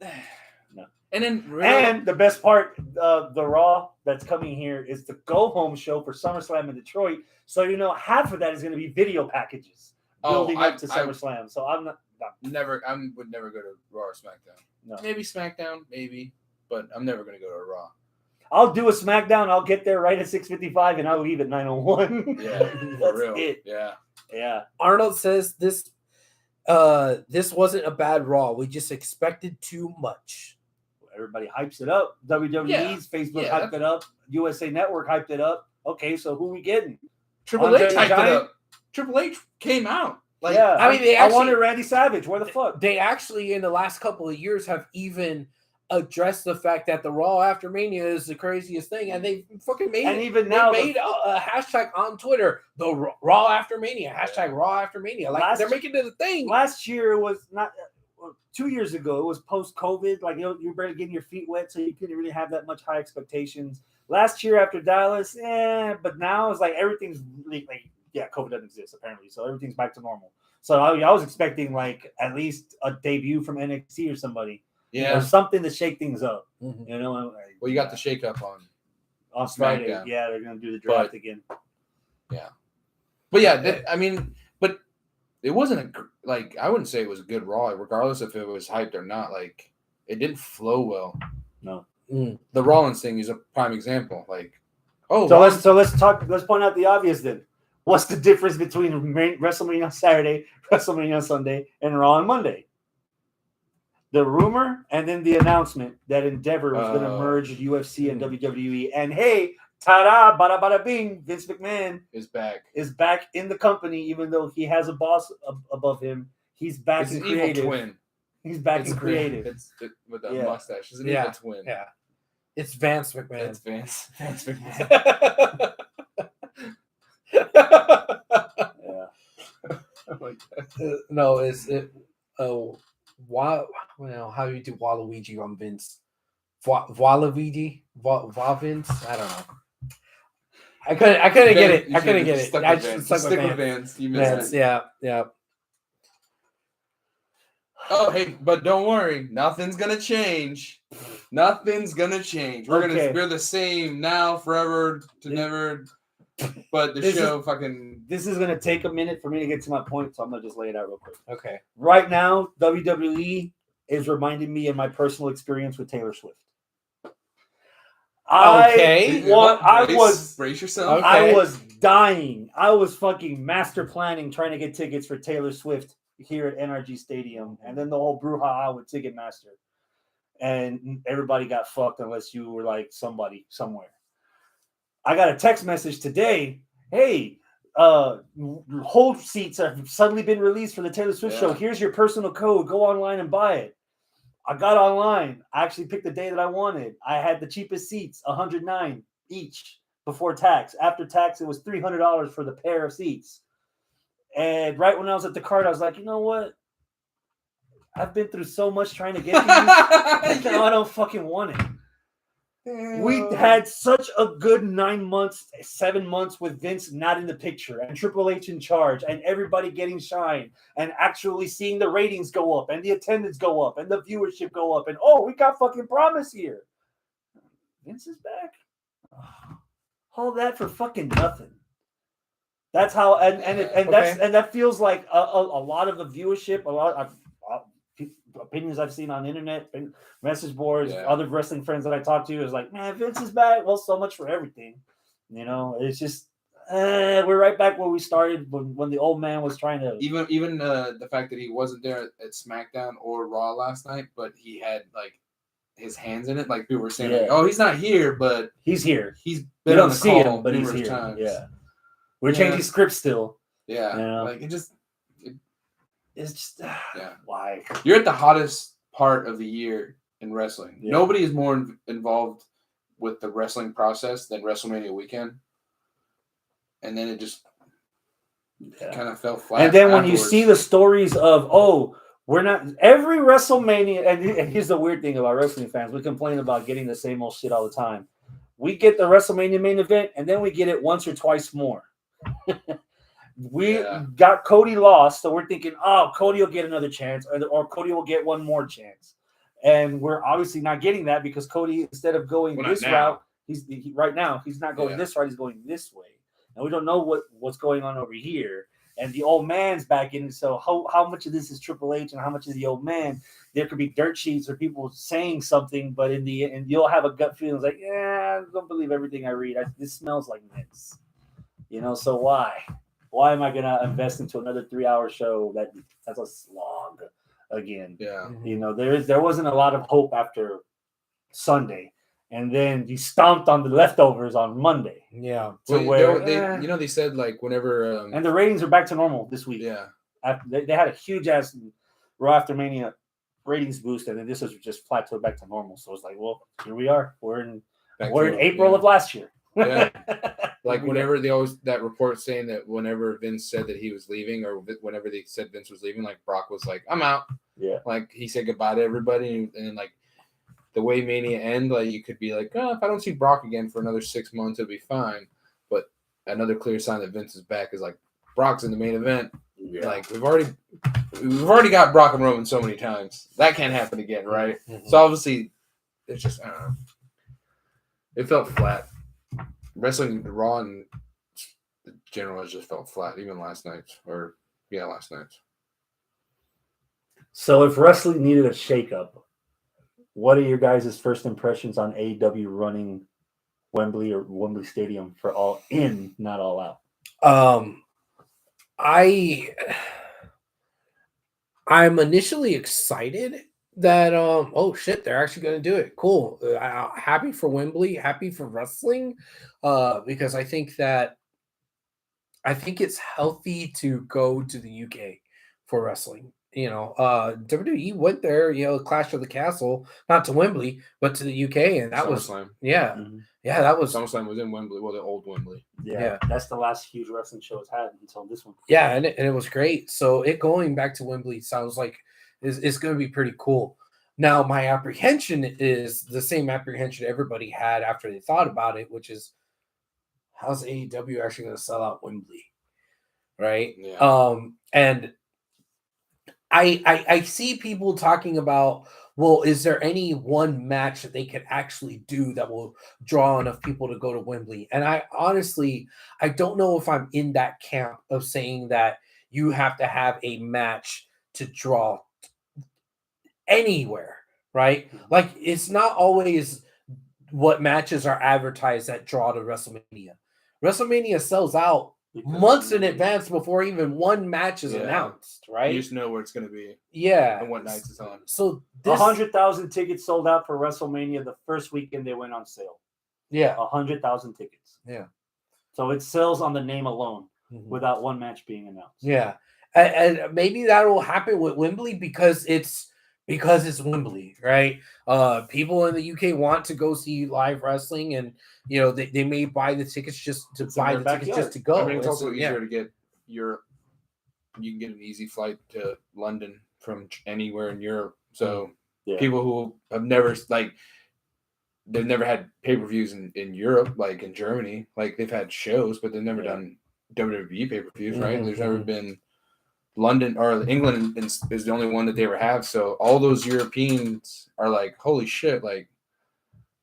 And the best part of the Raw that's coming here is the go home show for SummerSlam in Detroit. So half of that is going to be video packages building up to SummerSlam. So I'm not. I would never go to Raw or SmackDown. No. Maybe SmackDown, but I'm never going to go to Raw. I'll do a SmackDown. I'll get there right at 6:55, and I'll leave at 9:01. Yeah, that's real. it. Yeah. Arnold says this wasn't a bad Raw. We just expected too much. Everybody hypes it up. WWE's Facebook hyped it up. USA Network hyped it up. Okay, so who we getting? Triple H hyped it up. Triple H came out. I wanted Randy Savage. Where the fuck? They actually, in the last couple of years, have even addressed the fact that the Raw after Mania is the craziest thing, and they fucking made and it. Even now, they made a hashtag on Twitter, the Raw after Mania, hashtag Raw after Mania. They're making it a thing. Last year was not. 2 years ago, it was post-COVID. You're barely getting your feet wet, so you couldn't really have that much high expectations. Last year after Dallas, but now it's like everything's really COVID doesn't exist apparently, so everything's back to normal. So I was expecting at least a debut from NXT or somebody, or something to shake things up. Mm-hmm. You got the shake up on Friday. SmackDown. Yeah, they're gonna do the draft again. Yeah, but but it wasn't I wouldn't say it was a good Raw, regardless if it was hyped or not. It didn't flow well. No. The Rollins thing is a prime example. Let's point out the obvious then. What's the difference between WrestleMania on Saturday, WrestleMania on Sunday, and Raw on Monday? The rumor and then the announcement that Endeavor was going to merge UFC and WWE. And hey, ta-da, bada bada bing, Vince McMahon is back in the company, even though he has a boss above him. He's back in creative. Evil twin. He's back in creative. With a mustache. It's an evil twin. Yeah. It's Vance McMahon. It's Vance McMahon. No, how do you do Waluigi on Vince? Waluigi? Vince? I don't know. I couldn't get it. I couldn't get it. I just stuck with Vance. You missed it. Yeah. Oh, hey, but don't worry. Nothing's gonna change. We're the same now, forever, to never. But This is gonna take a minute for me to get to my point, so I'm gonna just lay it out real quick. Okay. Right now, WWE is reminding me of my personal experience with Taylor Swift. Brace yourself. Okay. I was dying. I was fucking master planning trying to get tickets for Taylor Swift here at NRG Stadium, and then the whole brouhaha with Ticketmaster, and everybody got fucked unless you were somebody somewhere. I got a text message today. Hey, hold seats have suddenly been released for the Taylor Swift show. Here's your personal code. Go online and buy it. I got online. I actually picked the day that I wanted. I had the cheapest seats, $109 each before tax. After tax, it was $300 for the pair of seats. And right when I was at the cart, I was like, you know what? I've been through so much trying to get these. Now I don't fucking want it. We had such a good 7 months with Vince not in the picture and Triple H in charge and everybody getting shine and actually seeing the ratings go up and the attendance go up and the viewership go up and we got fucking promise here. Vince is back. All that for fucking nothing. That's how that feels like a lot of the viewership, a lot of opinions I've seen on the internet, message boards, other wrestling friends that I talk to is like, man, Vince is back. Well, so much for everything. It's just we're right back where we started when the old man was trying to. Even the fact that he wasn't there at SmackDown or Raw last night, but he had his hands in it. Like people were saying, he's not here, but he's here. He's been on the call but he's here. Times. Yeah, we're changing scripts still. Yeah, it's just why you're at the hottest part of the year in wrestling. Yeah. Nobody is more involved with the wrestling process than WrestleMania weekend. And then it just kind of fell flat. And then when you afterwards. see the stories of, we're not every WrestleMania, and here's the weird thing about wrestling fans, we complain about getting the same old shit all the time. We get the WrestleMania main event, and then we get it once or twice more. We got Cody lost, so we're thinking, Cody will get another chance, or Cody will get one more chance. And we're obviously not getting that because Cody, instead of going this route, right now he's not going this route, he's going this way. And we don't know what's going on over here. And the old man's back in. So how much of this is Triple H and how much is the old man? There could be dirt sheets or people saying something, but in the end, you'll have a gut feeling like, I don't believe everything I read. This smells like this. So why? Why am I going to invest into another 3-hour show that's a slog again? Yeah. There wasn't a lot of hope after Sunday. And then you stomped on the leftovers on Monday. Yeah. So where they said like whenever and the ratings are back to normal this week. Yeah. They had a huge ass Raw After Mania ratings boost, and then this was just plateaued back to normal. So it's like, well, here we are. We're in April of last year. Yeah. Like whenever that report saying that whenever Vince said that he was leaving, or whenever they said Vince was leaving, like Brock was like, I'm out. Yeah. Like he said goodbye to everybody, and like the way Mania end, like you could be like, if I don't see Brock again for another 6 months, it'll be fine. But another clear sign that Vince is back is like Brock's in the main event. Yeah. Like we've already got Brock and Roman so many times. That can't happen again, right? Mm-hmm. So obviously it's just I don't know. It felt flat. Wrestling Raw in general has just felt flat, even last night. So if wrestling needed a shakeup, what are your guys' first impressions on AEW running Wembley or Wembley Stadium for all in, not all out? I'm initially excited that they're actually going to do it. Cool. Happy for Wembley, happy for wrestling, because I think it's healthy to go to the UK for wrestling. WWE went there, Clash of the Castle, not to Wembley, but to the UK, and that SummerSlam. That was SummerSlam was in Wembley, the old Wembley. Yeah, that's the last huge wrestling show it's had until this one. Yeah, and it was great. So it going back to Wembley sounds like it's going to be pretty cool. Now, my apprehension is the same apprehension everybody had after they thought about it, which is, how's AEW actually going to sell out Wembley, right? Yeah. And I see people talking about, well, is there any one match that they could actually do that will draw enough people to go to Wembley? And I don't know if I'm in that camp of saying that you have to have a match to draw anywhere, right? Like, it's not always what matches are advertised that draw to WrestleMania. WrestleMania sells out months in advance before even one match is announced, right? You just know where it's going to be. Yeah. And what nights it's on. So 100,000 tickets sold out for WrestleMania the first weekend they went on sale. Yeah. 100,000 tickets. Yeah. So it sells on the name alone without one match being announced. Yeah. And maybe that will happen with Wembley because it's Wembley, right? People in the UK want to go see live wrestling, and they may buy the tickets just to go. I mean, it's also easier to get Europe. You can get an easy flight to London from anywhere in Europe. So people who have never they've never had pay-per-views in Europe, like in Germany, like they've had shows, but they've never done WWE pay-per-views, right? There's never been. London or England is the only one that they ever have. So all those Europeans are like, holy shit, like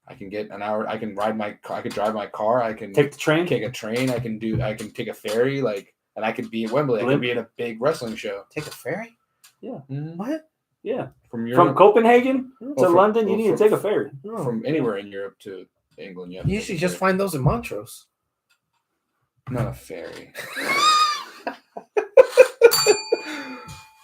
I can get an hour, I can drive my car, I can take a train, I can take a ferry, like, and I could be in Wembley. I could be in a big wrestling show. Take a ferry? Yeah. What? Yeah. From Europe, from Copenhagen to London, you need to take a ferry. From anywhere in Europe to England, you usually just find those in Montrose. Not a ferry.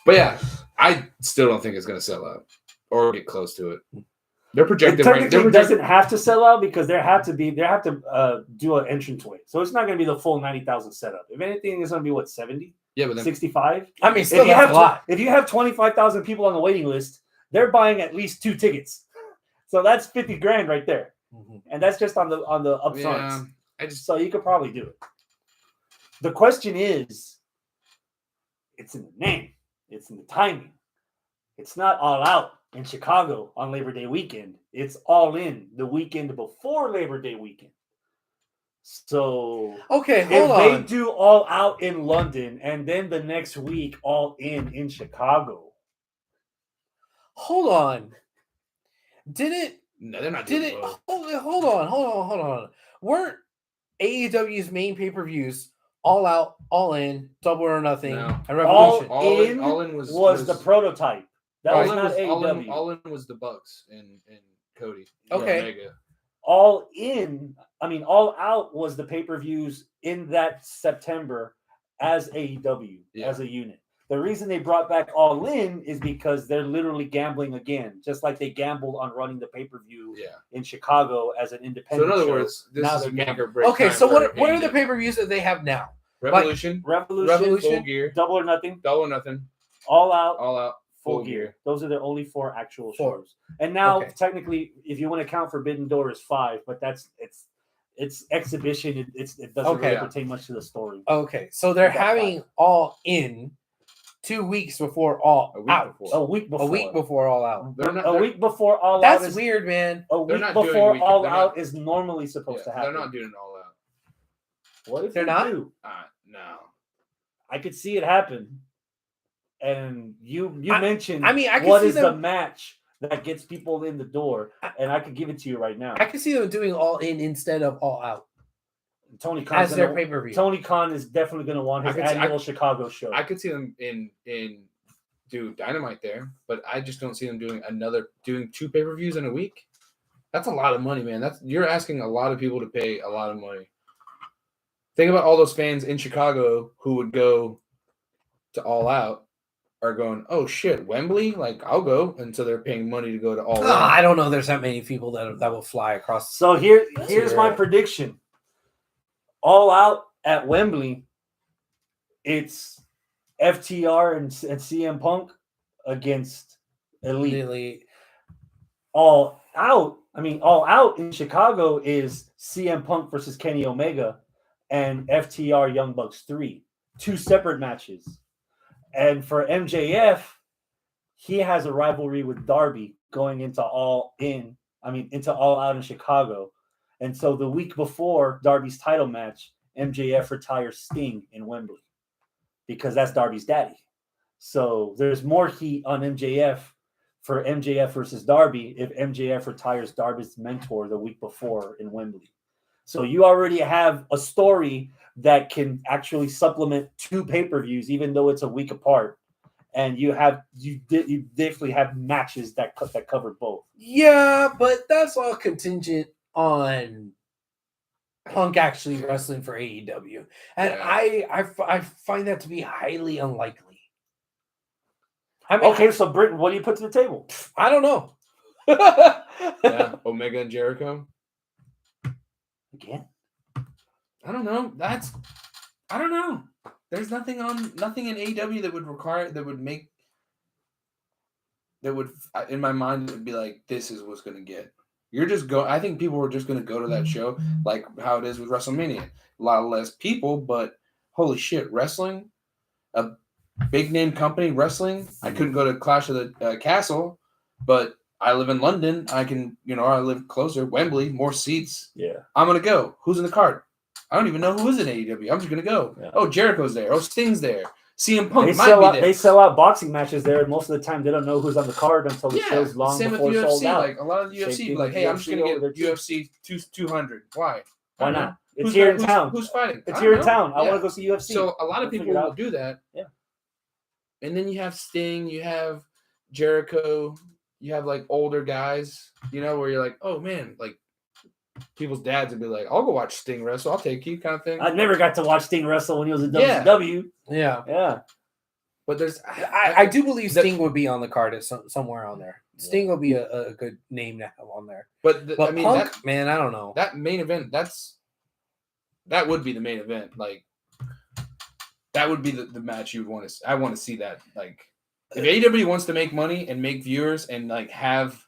But yeah, I still don't think it's going to sell out or get close to it. They're projected. It doesn't have to sell out because they have to do an entranceway, so it's not going to be the full 90,000 setup. If anything, it's going to be what 70. Yeah, but then 65. I mean, still that's a lot. If you have 25,000 people on the waiting list, they're buying at least 2 tickets. So that's 50 grand right there, and that's just on the upfront. Yeah, So you could probably do it. The question is, it's in the name, it's in the timing. It's not All Out in Chicago on Labor Day weekend. It's All In the weekend before Labor Day weekend. So okay, if hold they on. do All Out in London and then the next week All In Chicago, Hold on. no, they're not Did doing it? both. Hold on. Weren't AEW's main pay-per-views All Out, All In, Double or Nothing, No. and Revolution? All in was the prototype. That was not AEW. All in was the Bucks and Cody. Okay. Omega. All Out was the pay-per-views in that September as AEW, as a unit. The reason they brought back All In is because they're literally gambling again, just like they gambled on running the pay-per-view in Chicago as an independent. So in other show. words, this now is they're make or break. Okay, time so for what are the AEW. pay-per-views that they have now? Revolution, Revolution, Full Gear, Double or Nothing, All Out, Full Gear. Gear. Those are their only 4 actual shows. And now, technically, if you want to count Forbidden Door, is 5, but it's exhibition. It doesn't really pertain much to the story. Okay, so they're having All In 2 weeks before All Out. A week before. A week before All Out. A week before All Out. That's weird, man. A week before All Out is normally supposed to happen. They're not doing All Out. What if they're they not? do? No. I could see it happen. And you mentioned, I can what see is them, the match that gets people in the door? And I could give it to you right now. I can see them doing All In instead of All Out. Tony Khan as their pay-per-view. Tony Khan is definitely going to want his annual Chicago show. I could see them in do Dynamite there, but I just don't see them doing 2 pay-per-views in a week. That's a lot of money, man. You're asking a lot of people to pay a lot of money. Think about all those fans in Chicago who would go to All Out are going, oh shit, Wembley? Like, I'll go. And so they're paying money to go to All Out. I don't know. There's that many people that will fly across. So here's my prediction. All Out at Wembley, it's FTR and CM Punk against Elite. All Out in Chicago is CM Punk versus Kenny Omega and FTR Young Bucks 3. 2 separate matches. And for MJF, he has a rivalry with Darby going into All Out in Chicago. And so the week before Darby's title match, MJF retires Sting in Wembley because that's Darby's daddy. So there's more heat on MJF for MJF versus Darby if MJF retires Darby's mentor the week before in Wembley. So you already have a story that can actually supplement 2 pay-per-views, even though it's a week apart. And you definitely have matches that cover both. Yeah, but that's all contingent on Punk actually wrestling for AEW, and I find that to be highly unlikely. Okay, so Britton, what do you put to the table? I don't know. Omega and Jericho again. I don't know. I don't know. There's nothing in AEW that would in my mind it would be like, this is what's gonna get. I think people were just gonna go to that show like how it is with WrestleMania. A lot less people, but holy shit, wrestling, a big name company wrestling. I couldn't go to Clash of the Castle, but I live in London. I can, I live closer. Wembley, more seats. Yeah, I'm gonna go. Who's in the card? I don't even know who is in AEW. I'm just gonna go. Yeah. Oh, Jericho's there. Oh, Sting's there. CM Punk might be there. They sell out boxing matches there, and most of the time they don't know who's on the card until the show's long same before with UFC. sold out. Like a lot of the UFC, like, hey, I'm just gonna get UFC 200. Why? Why not? It's here in town. Who's fighting? It's here in town. I want to go see UFC. So a lot of people will do that. Yeah. And then you have Sting, you have Jericho, you have like older guys, where you're like, oh man, like people's dads would be like, I'll go watch Sting wrestle. I'll take you, kind of thing. I never got to watch Sting wrestle when he was in WCW. Yeah. But I do believe Sting would be on the card somewhere on there. Sting will be a good name to have on there. But Punk, man, I don't know. That main event, that would be the main event. Like, that would be the match you would want to. I want to see that. Like, if AEW wants to make money and make viewers and like have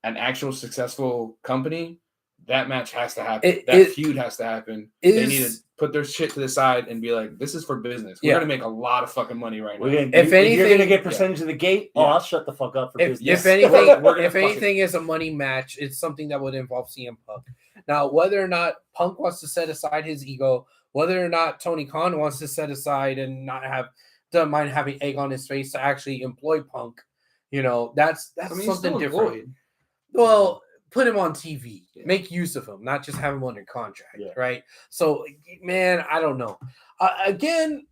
an actual successful company, that match has to happen. That feud has to happen. They need to put their shit to the side and be like, this is for business. We're going to make a lot of fucking money right now. If you're going to get percentage of the gate, I'll shut the fuck up for business. If anything is a money match, it's something that would involve CM Punk. Now, whether or not Punk wants to set aside his ego, whether or not Tony Khan wants to set aside and doesn't mind having egg on his face to actually employ Punk, that's something different. Well, put him on TV, make use of him, not just have him under contract, right? So, man, I don't know. Again,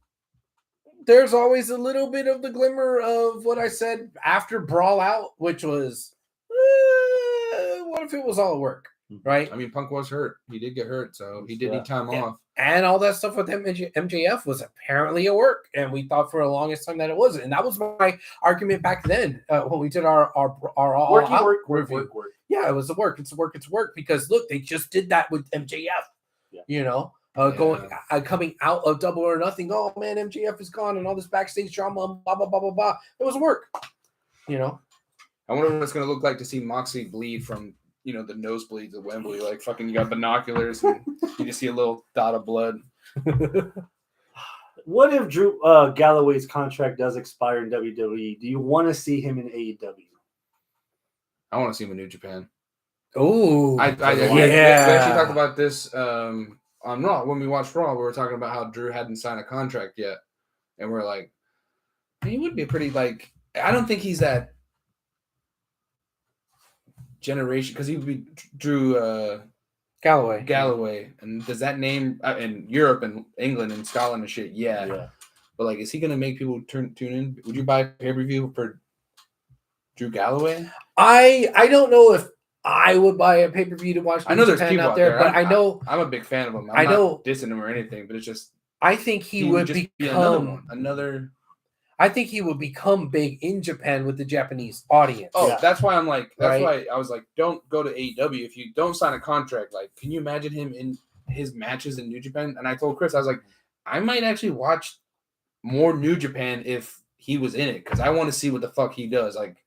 there's always a little bit of the glimmer of what I said after Brawl Out, which was, what if it was all work, right? I mean, Punk was hurt. He did get hurt, so he did need time off. And all that stuff with MJF was apparently a work, and we thought for the longest time that it wasn't. And that was my argument back then when we did our work. Yeah, it was a work. It's a work because look, they just did that with MJF. Coming out of Double or Nothing. Oh man, MJF is gone, and all this backstage drama, blah blah blah blah blah. It was a work. I wonder what it's gonna look like to see Moxley bleed from the nosebleeds at Wembley. Like fucking, you got binoculars and you just see a little dot of blood. What if Drew Galloway's contract does expire in WWE? Do you want to see him in AEW? I want to see him in New Japan. Oh, we actually talked about this on Raw when we watched Raw. We were talking about how Drew hadn't signed a contract yet, and we're like, he would be pretty like. I don't think he's that generation because he would be Drew Galloway, and does that name in Europe and England and Scotland and shit? Yeah. But like, is he gonna make people tune in? Would you buy pay-per-view for Drew Galloway? I don't know if I would buy a pay-per-view to watch. I know there's people out there, but I know I'm a big fan of him. I'm not dissing him or anything, but it's just I think he would become another. I think he would become big in Japan with the Japanese audience. Oh, that's why I'm like. That's why I was like, don't go to AEW if you don't sign a contract. Like, can you imagine him in his matches in New Japan? And I told Chris, I was like, I might actually watch more New Japan if he was in it because I want to see what the fuck he does. Like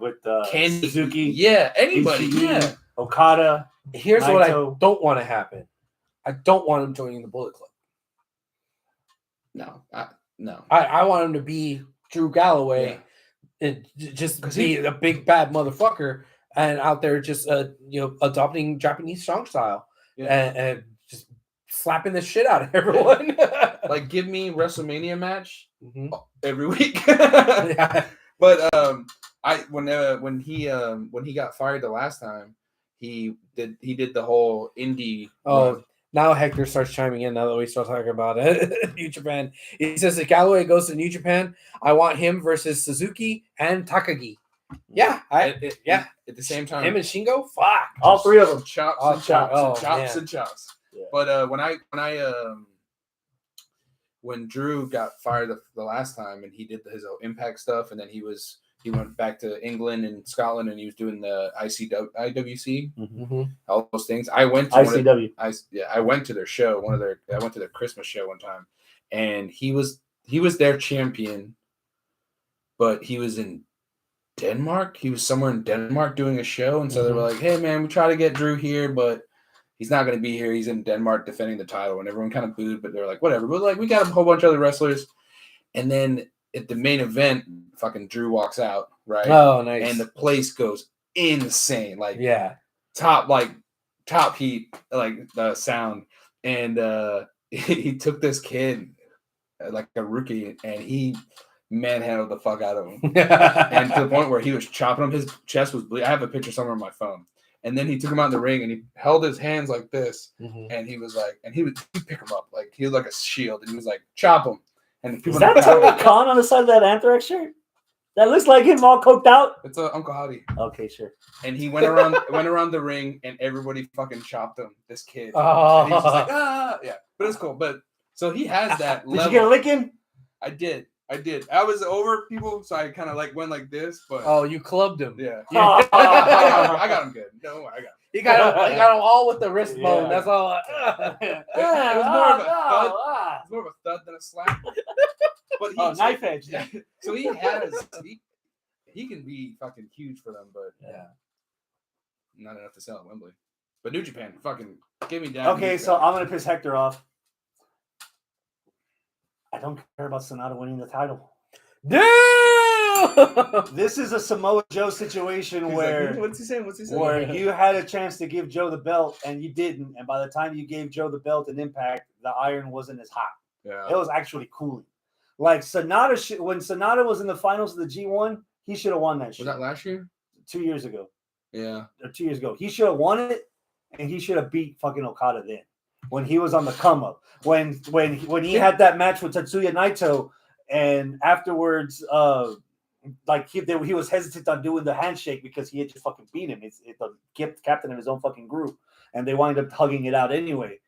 with Suzuki, anybody, Ishii, Okada. Here's Naito. What I don't want to happen. I don't want him joining the Bullet Club. No. I want him to be Drew Galloway and just be a big bad motherfucker and out there just adopting Japanese strong style and just slapping the shit out of everyone. Like, give me WrestleMania match every week. But when he got fired the last time, he did the whole indie. Now Hector starts chiming in now that we start talking about it. New Japan. He says if Galloway goes to New Japan, I want him versus Suzuki and Takagi. Yeah. At the same time. Him and Shingo? Fuck. All three of them. Chops and chops. Yeah. But when Drew got fired the last time and he did his Impact stuff and then he went back to England and Scotland and he was doing the IWC, all those things. I went to ICW. I went to their show. I went to their Christmas show one time, and he was their champion, but he was in Denmark. He was somewhere in Denmark doing a show, and so they were like, "Hey, man, we try to get Drew here, but he's not going to be here. He's in Denmark defending the title," and everyone kind of booed, but they're like, "Whatever." But like, we got a whole bunch of other wrestlers, and then at the main event, fucking Drew walks out, right? Oh, nice. And the place goes insane. Like, top heat, like the sound. And he took this kid, like a rookie, and he manhandled the fuck out of him. And to the point where he was chopping him, his chest was bleeding. I have a picture somewhere on my phone. And then he took him out in the ring and he held his hands like this. And he was like, and he'd pick him up. Like, he was like a shield. And he was like, chop him. And people is that Tony Khan on the side of that Anthrax shirt? That looks like him all coked out. It's Uncle Howdy. Okay, sure. And he went around the ring, and everybody fucking chopped him. This kid. Oh, and he was just like, yeah. But it's cool. But so he has that level. Did you get a licking? I did. I was over people, so I kind of like went like this. But you clubbed him. Yeah. I got him good. Don't worry, I got him. You got him all with the wrist bone. That's all. It was more of a thud. It was more of a thud than a slap. But knife edge. So he can be fucking huge for them, but not enough to sell at Wembley. But New Japan, fucking give me that. Okay, so I'm gonna piss Hector off. I don't care about Sonata winning the title. Damn! This is a Samoa Joe situation where what's he saying? where you had a chance to give Joe the belt and you didn't, and by the time you gave Joe the belt in Impact, the iron wasn't as hot. Yeah. It was actually cooling. Like Sonata, when Sonata was in the finals of the G1, he should have won that shit. Was that last year? 2 years ago. Yeah. Or 2 years ago. He should have won it, and he should have beat fucking Okada then. When he was on the come up, when he had that match with Tatsuya Naito, and afterwards, like he was hesitant on doing the handshake because he had just fucking beat him. It's the captain of his own fucking group, and they wind up hugging it out anyway.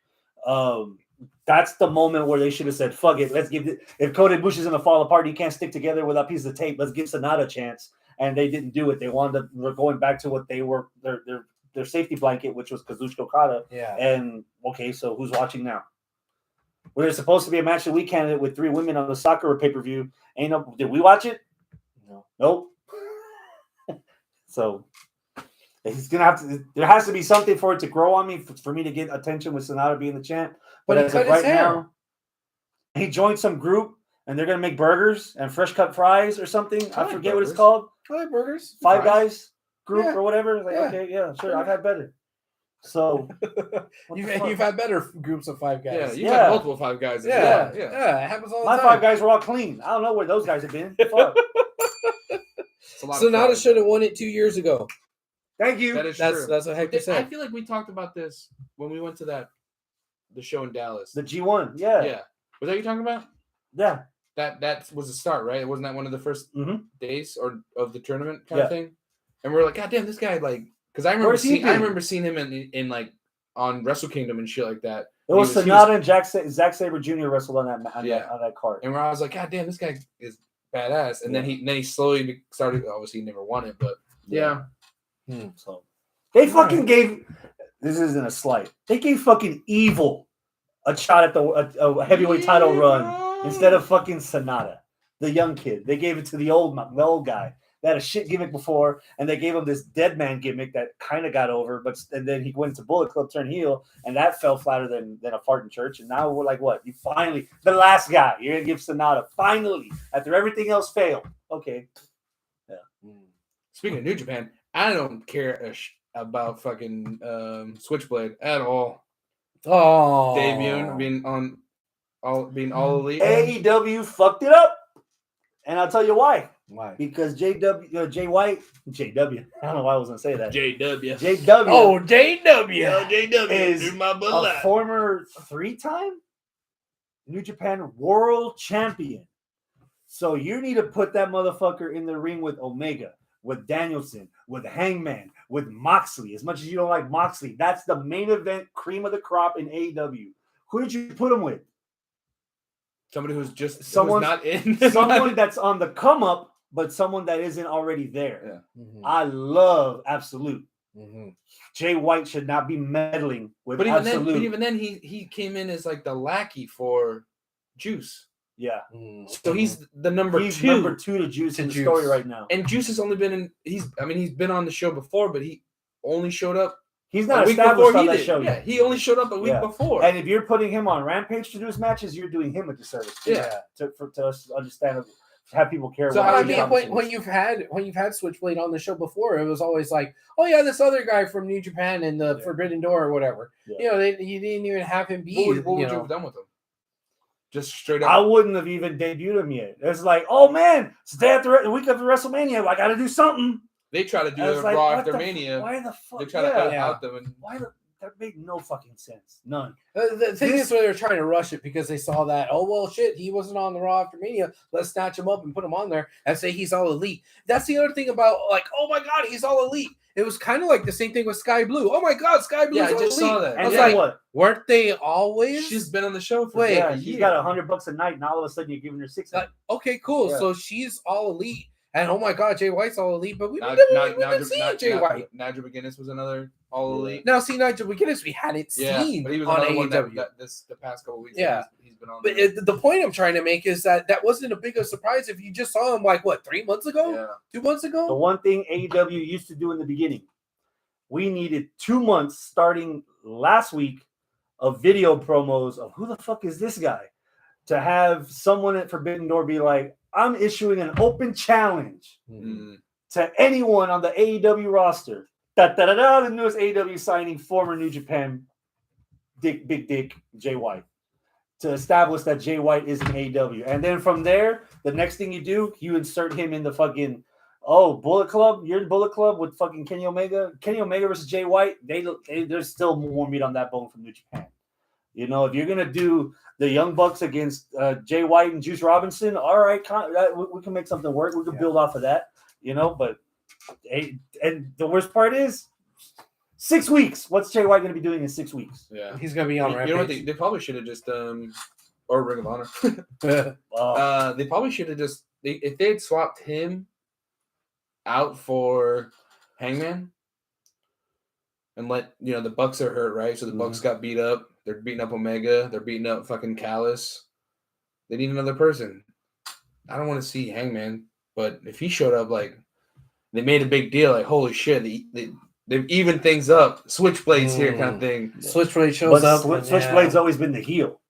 That's the moment where they should have said, "Fuck it, let's give it." If Kota Ibushi is gonna fall apart, you can't stick together without pieces of tape. Let's give Sonata a chance, and they didn't do it. They wanted to. They're going back to what they were their safety blanket, which was Kazuchika Okada. Yeah. And okay, so who's watching now? Well, there's supposed to be a match of the week candidate with 3 women on the soccer pay-per-view. Ain't no. Did we watch it? No. Nope. So he's gonna have to. There has to be something for it to grow on me for me to get attention with Sonata being the champ. But as of right now, he joined some group and they're gonna make burgers and fresh cut fries or something. I forget what it's called. I like burgers. Five Guys group or whatever. Like, Yeah. okay, yeah, sure. I've had better. So You've had better groups of Five Guys. Yeah, you've had multiple Five Guys. Yeah, yeah. It happens all the my time. 5 Guys were all clean. I don't know where those guys have been. Fuck. Sonata should have won it 2 years ago. Thank you. That is true. That's what Hector I said. feel like we talked about this when we went to the show in Dallas. The G1, yeah. Yeah. Was that what you're talking about? Yeah. That was the start, right? Wasn't that one of the first Mhm. days or of the tournament kind of thing? And we're like, God damn, this guy like, because I Where's he remember been? seeing him in like on Wrestle Kingdom and shit like that. It was Sonata and Zack Sabre Jr. wrestled on that card. And where I was like, God damn, this guy is badass. And then he slowly started. Obviously, he never won it, but yeah. So they fucking gave. This isn't a slight. They gave fucking Evil a shot at a heavyweight title run instead of fucking Sonata, the young kid. They gave it to the old guy. They had a shit gimmick before, and they gave him this dead man gimmick that kind of got over, and then he went to Bullet Club, turned heel, and that fell flatter than a fart in church. And now we're like, what? You finally, the last guy, you're gonna give Sonata finally after everything else failed. Okay. Yeah. Speaking of New Japan, I don't care about fucking Switchblade at all. Oh, Debut being all elite. AEW fucked it up, and I'll tell you why. Why? Because Jay White. I don't know why I was gonna say that. JW. JW. Oh, JW. JW is my a former 3-time New Japan World Champion. So you need to put that motherfucker in the ring with Omega, with Danielson, with Hangman, with Moxley. As much as you don't like Moxley, that's the main event, cream of the crop in AEW. Who did you put him with? Somebody who's not in. Someone that's on the come up, but someone that isn't already there. Yeah. Mm-hmm. I love Absolute. Mm-hmm. Jay White should not be meddling with But Absolute. even then, he came in as like the lackey for Juice. Yeah. So he's the number He's two. number 2 to Juice in the story right now. And Juice has only been in. He's been on the show before, but he only showed up. He's not established on that show Yeah, yet. he only showed up a week before. And if you're putting him on Rampage to do his matches, you're doing him a disservice. Too, Yeah. To us to understand, to have people care. So, what I his mean, competition when is. you've had Switchblade on the show before, it was always like, oh yeah, this other guy from New Japan and the Forbidden Door or whatever. Yeah. You know, you didn't even have him be. What would you have done with him? Just straight up. I wouldn't have even debuted him yet. It's like, oh man, it's the day after the week after WrestleMania. I got to do something. They try to do And it it's like, Raw what after the Mania. Why the fuck? They try to out them. And That made no fucking sense. None. The thing is, where they're trying to rush it because they saw that, oh well, shit, he wasn't on the Raw after Mania. Let's snatch him up and put him on there and say he's all elite. That's the other thing about, like, oh my god, he's all elite. It was kind of like the same thing with Sky Blue. Oh my god, Sky Blue. Yeah, I all just elite. saw that. I was And like, what? weren't they always? She's been on the show for Wait, Yeah, a she's year. got $100 a night, and all of a sudden you're giving her 600. Like, okay, cool. Yeah. So she's all elite, and oh my god, Jay White's all elite. But we've Now, been seeing Jay White. Nigel McGuinness was another all elite. Now, see, Nigel McGuinness, we hadn't seen but he was on another one AEW. that the past couple weeks. Yeah. he's been on. But there. the point I'm trying to make is that wasn't a big of a surprise if you just saw him like, what, 3 months ago? Yeah. 2 months The ago? one thing AEW used to do in the beginning, we needed 2 months starting last week of video promos of who the fuck is this guy, to have someone at Forbidden Door be like, I'm issuing an open challenge to anyone on the AEW roster. The newest AEW signing, former New Japan Big Dick Jay White, to establish that Jay White is an AEW. And then from there, the next thing you do, you insert him in the fucking Bullet Club. You're in Bullet Club with fucking Kenny Omega. Kenny Omega versus Jay White. There's still more meat on that bone from New Japan. You know, if you're gonna do the Young Bucks against Jay White and Juice Robinson, all right, we can make something work. We can build off of that. You know, but and the worst part is 6 weeks. What's Jay White going to be doing in 6 weeks? Yeah, he's going to be on Rampage. You know what? They probably should have just or Ring of Honor. They probably should have just if they had swapped him out for Hangman and let the Bucks are hurt, right? So the Bucks got beat up. They're beating up Omega. They're beating up fucking Callis. They need another person. I don't want to see Hangman, but if he showed up, like they made a big deal, like holy shit, they've evened things up. Switchblade's here, kind of thing. Switchblade shows up. Switchblade's always been the heel.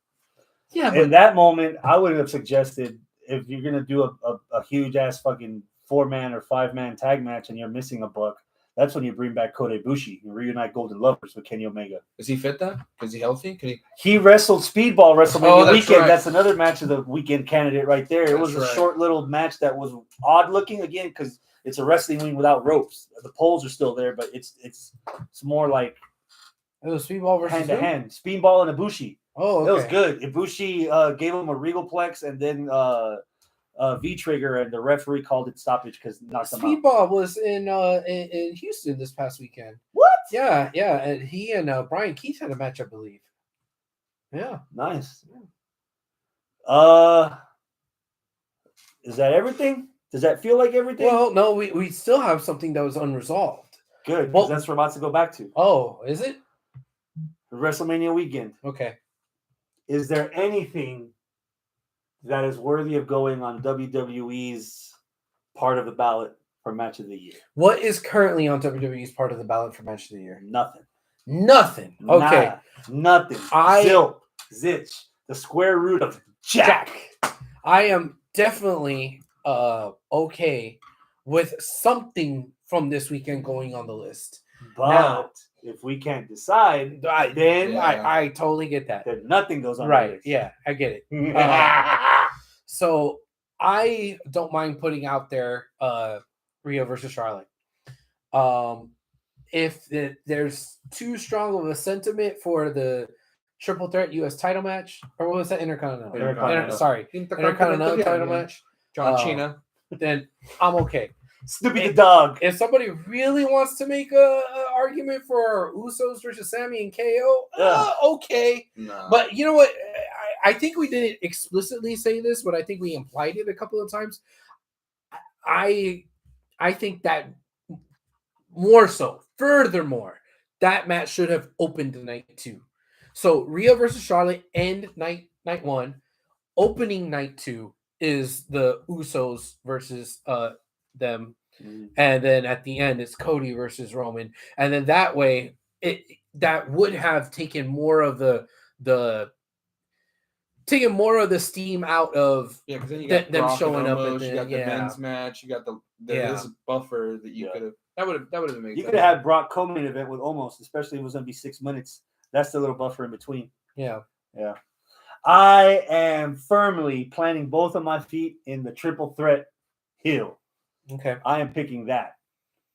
Yeah, but in that moment, I would have suggested if you're gonna do a huge ass fucking 4-man or 5-man tag match and you're missing a Buck, that's when you bring back Kota Ibushi and reunite Golden Lovers with Kenny Omega. Is he fit though? Is he healthy? Can he? He wrestled Speedball WrestleMania weekend. Right. That's another match of the weekend candidate right there. It was a short little match that was odd looking again because it's a wrestling ring without ropes. The poles are still there, but it's more like it was Speedball versus hand to hand. Speedball and Ibushi. Oh, okay. It was good. Ibushi gave him a regal plex and then V-trigger, and the referee called it stoppage because knocked him out. Speedball was in Houston this past weekend. What? Yeah, and he and Brian Keith had a match, I believe. Yeah, nice. Is that everything? Does that feel like everything? Well, no, we still have something that was unresolved. Good, because that's what we're about to go back to. Oh, is it? WrestleMania weekend. Okay. Is there anything that is worthy of going on WWE's part of the ballot for Match of the Year? What is currently on WWE's part of the ballot for Match of the Year? Nothing. Okay. Nada. Nothing. Zilch. Zitch. The square root of Jack. I am definitely okay with something from this weekend going on the list. But now, if we can't decide, then I totally get that. Then nothing goes on. Right. Yeah, I get it. So I don't mind putting out there Rhea versus Charlotte. If there's too strong of a sentiment for the triple threat U.S. title match, or what was that? Intercontinental title match. John Cena. Then I'm okay. Snoopy the dog. If somebody really wants to make a argument for Usos versus Sammy and KO, okay. No. But you know what? I think we didn't explicitly say this, but I think we implied it a couple of times. I think that furthermore, that match should have opened night 2. So Rhea versus Charlotte end night 1. Opening night 2 is the Usos versus them. And then at the end it's Cody versus Roman. And then that way that would have taken more of the steam out of because then you got them Brock showing up at you got the men's match, you got this buffer that you could have that would have been amazing. You could have had Brock co-main event with Omos, especially if it was gonna be 6 minutes. That's the little buffer in between. Yeah. I am firmly planting both of my feet in the triple threat hill. Okay. I am picking that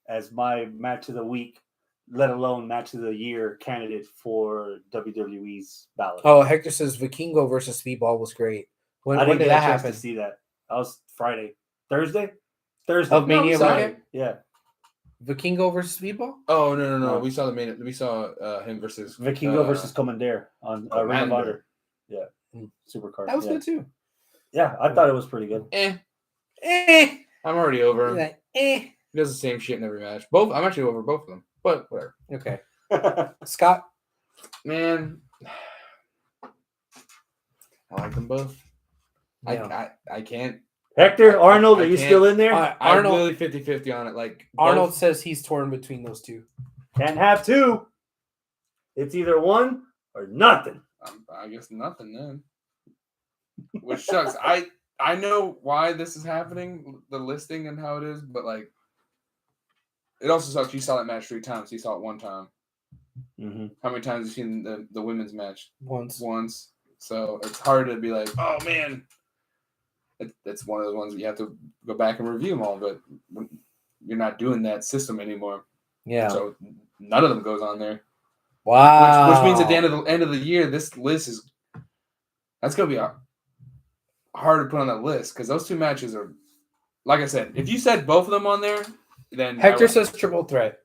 as my match of the week, let alone match of the year candidate for WWE's ballot. Oh, Hector says Vikingo versus Speedball was great. When did that happen? To see that. That was Friday. Thursday of Mania weekend? Yeah. Vikingo versus Speedball? Oh no. We saw him versus Vikingo versus Commander on Ring of Honor. Yeah. Supercard. That was good too. Yeah, I thought it was pretty good. I'm already over him. Like, He does the same shit in every match. I'm actually over both of them. But whatever. Okay. Scott? Man. I like them both. Yeah. I can't. Hector, Arnold, are you still in there? I'm really 50-50 on it. Like Arnold says he's torn between those two. Can't have two. It's either one or nothing. I guess nothing then. Which sucks. I know why this is happening, the listing and how it is, but like, it also sucks. You saw that match 3 times. You saw it 1 time. Mm-hmm. How many times have you seen the women's match? Once. So it's hard to be like, oh man. It's one of those ones that you have to go back and review them all, but you're not doing that system anymore. Yeah. So none of them goes on there. Wow. Which means at the end of the year, this list that's gonna be hard to put on that list because those 2 matches are, like I said, if you said both of them on there, then Hector says triple threat.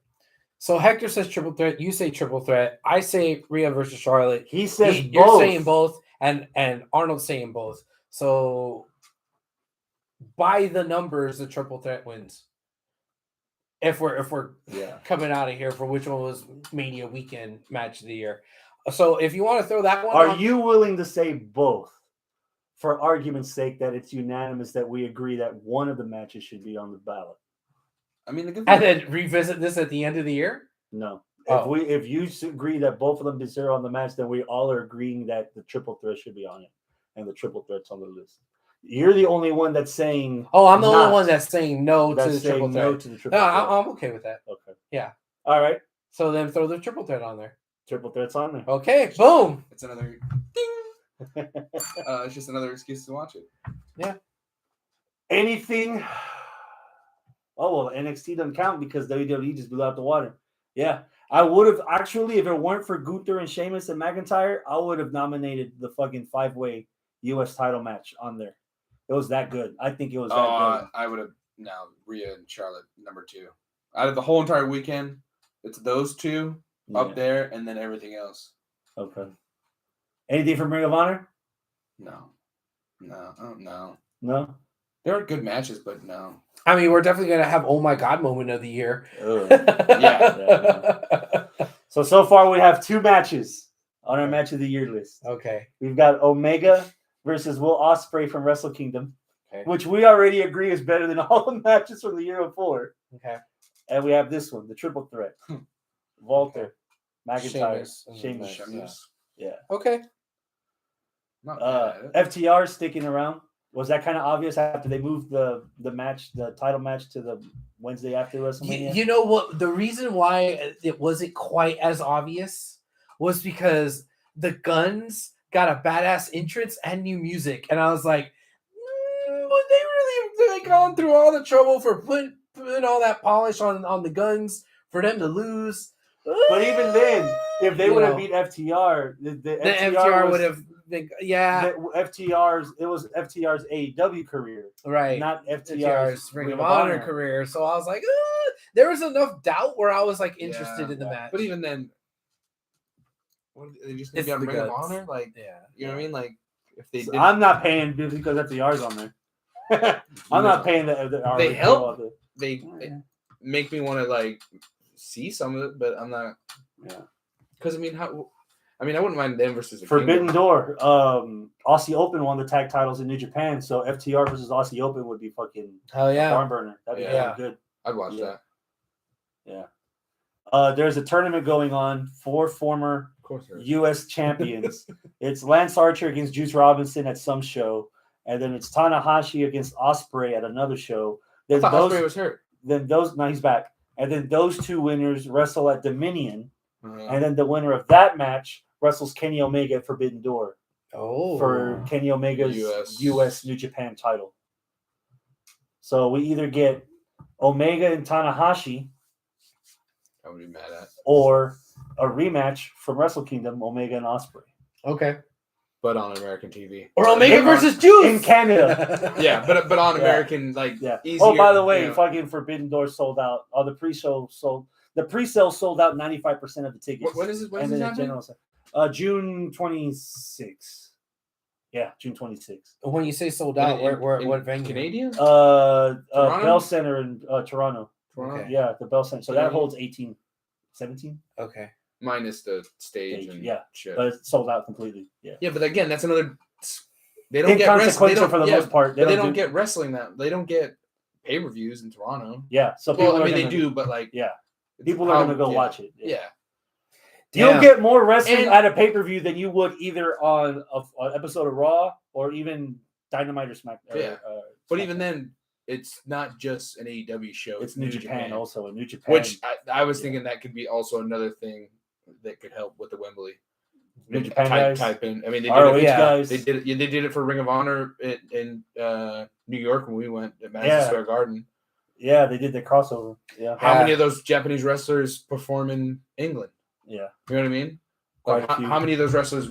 So Hector says triple threat. You say triple threat. I say Rhea versus Charlotte. He says both. You're saying both, and Arnold's saying both. So by the numbers, the triple threat wins. If we're coming out of here for which one was Mania weekend match of the year. So if you want to throw that one, are you willing to say both? For argument's sake, that it's unanimous that we agree that one of the matches should be on the ballot. I mean, and then revisit this at the end of the year? No. Oh. If you agree that both of them deserve on the match, then we all are agreeing that the triple threat should be on it, and the triple threat's on the list. You're the only one that's saying. Oh, I'm the only one that's saying no to the triple threat. No to the triple threat. threat. I'm okay with that. Okay. Yeah. All right. So then throw the triple threat on there. Triple threat's on there. Okay. Boom. It's another ding. It's just another excuse to watch it. Yeah. Anything. Oh, well, NXT doesn't count because WWE just blew out the water. Yeah. I would have actually, if it weren't for Gunther and Sheamus and McIntyre, I would have nominated the fucking 5-way U.S. title match on there. It was that good. I think it was that good. I would have now Rhea and Charlotte number 2. Out of the whole entire weekend, it's those 2 up there and then everything else. Okay. Anything from Ring of Honor? No. No? There are good matches, but no. I mean, we're definitely going to have oh my God moment of the year. Yeah. So far we have 2 matches on our match of the year list. Okay. We've got Omega versus Will Ospreay from Wrestle Kingdom, which we already agree is better than all the matches from the year before. Okay. And we have this one, the triple threat. Walter, McIntyre, Sheamus. Yeah. Okay. FTR sticking around. Was that kind of obvious after they moved the match, the title match, to the Wednesday after WrestleMania? You know what? The reason why it wasn't quite as obvious was because the Guns got a badass entrance and new music, and I was like, would they really gone through all the trouble for putting all that polish on the Guns for them to lose? But even then, if they would have beat FTR, the FTR would have been, it was FTR's AEW career, right? Not FTR's Ring of Honor career. So I was like, there was enough doubt where I was like interested in the match. But even then, what, they just gonna be on Ring of Honor, like, you know what I mean? Like, if they, I'm not paying because FTR's on there. I'm not paying they help. They make me want to like see some of it, but I'm not. Yeah. Because I wouldn't mind them versus Forbidden Door. Aussie Open won the tag titles in New Japan, so FTR versus Aussie Open would be fucking barn burner. That'd be good. I'd watch that. Yeah. There's a tournament going on for former U.S. champions. It's Lance Archer against Juice Robinson at some show, and then it's Tanahashi against Ospreay at another show. I thought Ospreay was hurt. Now he's back. And then those 2 winners wrestle at Dominion. And then the winner of that match wrestles Kenny Omega at Forbidden Door. For Kenny Omega's U.S. New Japan title. So we either get Omega and Tanahashi. I would be mad at. Or a rematch from Wrestle Kingdom, Omega and Ospreay. Okay. But on American TV. Or Omega versus Juice in Canada. but on American, easier. Oh, by the way, fucking Forbidden Door sold out. Oh, the pre-sale sold out 95% of the tickets. When is it happening? June 26th. Yeah, June 26th. When you say sold out, what venue? Canadian? Bell Center in Toronto. Okay. Yeah, the Bell Center. So that holds 17. Okay. Minus the stage and shit. But it's sold out completely. Yeah, but again, that's another. They don't get wrestling for the most part. They don't get wrestling that. They don't get pay-per-views in Toronto. Yeah, so they do, but like People are gonna go watch it. Yeah. You'll get more wrestling And- at a pay-per-view than you would either on an episode of Raw or even Dynamite or Smack. Yeah. But even then, it's not just an AEW show. It's New Japan also. New Japan. Which I was thinking that could be also another thing that could help with the Wembley. New Japan guys. Type in. I mean, they ROH did it. guys. They did it for Ring of Honor in New York when we went at Madison Square Garden. Yeah, they did the crossover. Yeah. How many of those Japanese wrestlers perform in England? Yeah. You know what I mean? Quite Like, how many of those wrestlers?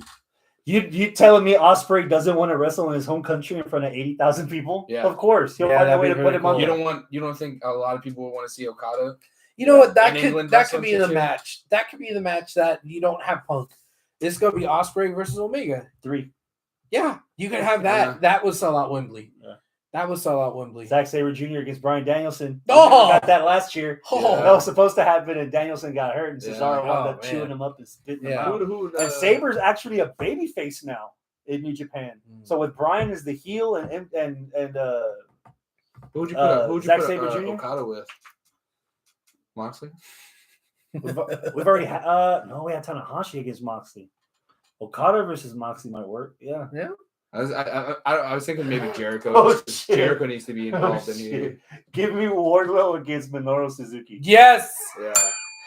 You telling me Ospreay doesn't want to wrestle in his home country in front of 80,000 people? Yeah. Of course. He'll find a way to put him on. You don't think a lot of people would want to see Okada? You know what? That England could be the match. That could be the match that you don't have Punk. It's gonna be Ospreay versus Omega. 3. Yeah, you can have that. Yeah. That would sell out Wembley. Yeah. That would sell out Wembley. Zack Sabre Jr. against Bryan Danielson. Oh! We got that last year. Oh. That was supposed to happen, and Danielson got hurt, and Cesaro wound up man. chewing him up and spitting him Yeah. out. And Sabre's actually a babyface now in New Japan. So with Bryan as the heel and who would you put Zack Sabre Jr.? Okada with? Moxley? we've already had we had Tanahashi against Moxley. Okada versus Moxley might work. Yeah. I was thinking maybe Jericho. Oh, shit. Jericho needs to be involved in here. Give me Wardlow against Minoru Suzuki. Yes. Yeah.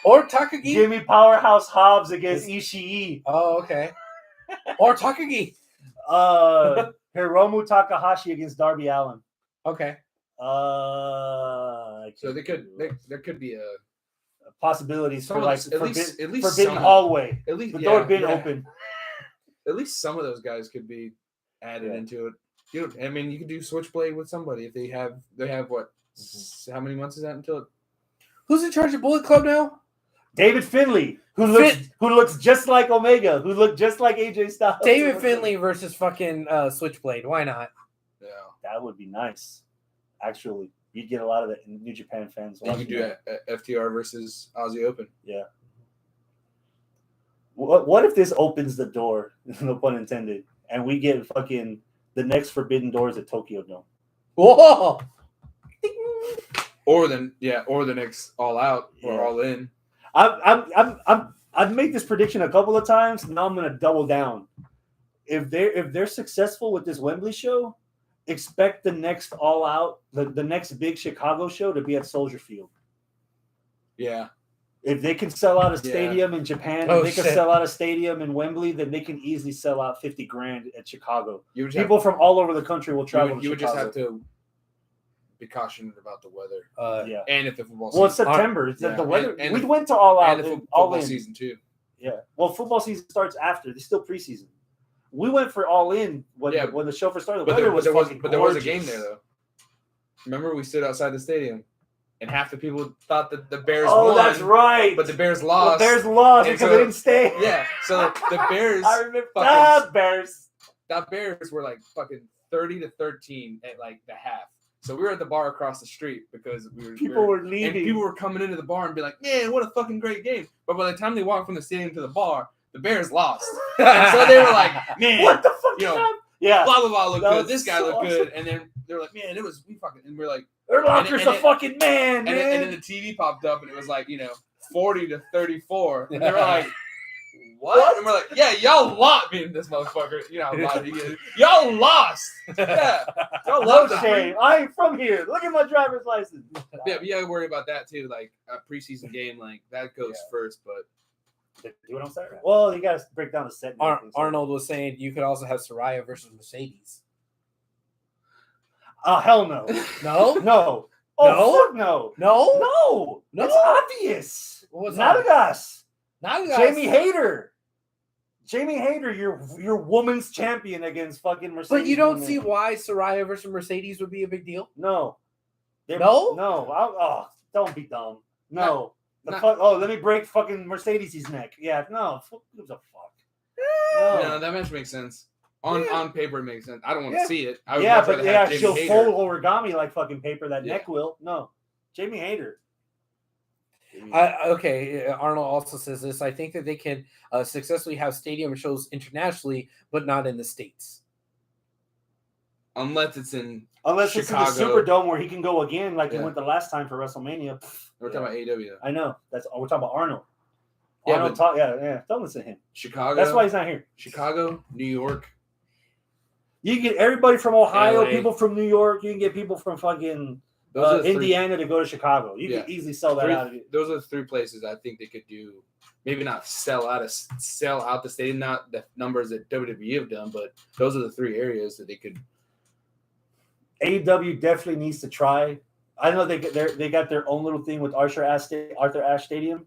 Or Takagi. Give me Powerhouse Hobbs against Ishii. Oh, okay. Or Takagi. Hiromu Takahashi against Darby Allin. Okay. So there could be a possibilities for like at least forbidden hallway. At least the door being open. At least some of those guys could be added into it. I mean, you could do Switchblade with somebody if they have what? How many months is that until it? Who's in charge of Bullet Club now? David Finlay, who looks just like Omega, who looked just like AJ Styles. David Finlay versus fucking Switchblade. Why not? Yeah, that would be nice. Actually, you'd get a lot of the New Japan fans. You could do FTR versus Aussie Open. Yeah. What if this opens the door, no pun intended, and we get fucking the next Forbidden Doors at Tokyo Dome? Whoa! Or the next All Out or All In. I've made this prediction a couple of times. Now I'm gonna double down. If they're successful with this Wembley show, expect the next All Out, the next big Chicago show to be at Soldier Field. Yeah. If they can sell out a stadium in Japan, if they can sell out a stadium in Wembley, then they can easily sell out $50,000 at Chicago. People from all over the country will travel. You would just have to be cautioned about the weather. And if the football season. Well, it's September. The weather. We went to All Out. And the football season too. Yeah. Well, football season starts after. It's still preseason. We went for All In when the show first started. The weather was fucking gorgeous. There was a game there though. Remember, we stood outside the stadium. And half the people thought that the Bears won. Oh, that's right. But the Bears lost. The Bears lost because they didn't stay. Yeah. So the Bears. I remember Bears. The Bears were like fucking 30-13 at like the half. So we were at the bar across the street because people were leaving. And people were coming into the bar and be like, man, what a fucking great game. But by the time they walked from the stadium to the bar, the Bears lost. And so they were like, man, what the fuck? Blah, blah, blah, looked good. This guy looked good. And then they were like, man, and we're like, Urlacher's a fucking man, man. And then the TV popped up and it was like, 40-34. And they were like, what? And we're like, yeah, y'all lost. Being this motherfucker, how loud he is. Y'all lost. Yeah. Y'all lost. No shame. I ain't from here. Look at my driver's license. Yeah, but you gotta worry about that too. Like a preseason game, like that goes first, but. Do it on Saturday. Well, you gotta break down the set. Arnold was saying you could also have Saraya versus Mercedes. Hell no. No? No. Oh, fuck no. No? No. It's obvious. What's Nadagas. Jamie Hayter, your woman's champion against fucking Mercedes. But you don't see why Saraya versus Mercedes would be a big deal? No. No? No. Don't be dumb. No. Let me break fucking Mercedes' neck. Yeah, no. Who gives a fuck? No, that match makes sense. On paper, it makes sense. I don't want to see it. She'll fold origami like fucking paper. That neck will. No. Jamie Hayter. Arnold also says this. I think that they can successfully have stadium shows internationally, but not in the States. Unless it's in Unless Chicago. it's in the Superdome where he can go again, like he Yeah. went the last time for WrestleMania. We're talking about AEW. I know. We're talking about Arnold. Yeah, Arnold don't listen to him. Chicago. That's why he's not here. Chicago, New York. You can get everybody from Ohio, LA. people from New York. You can get people from fucking Those are the three- Indiana to go to Chicago. You Yeah. can easily sell that out of it. Those are the 3 places I think they could do. Maybe not sell out the stadium, not the numbers that WWE have done, but those are the 3 areas that they could. AEW definitely needs to try. I know they got their own little thing with Arthur Ashe Stadium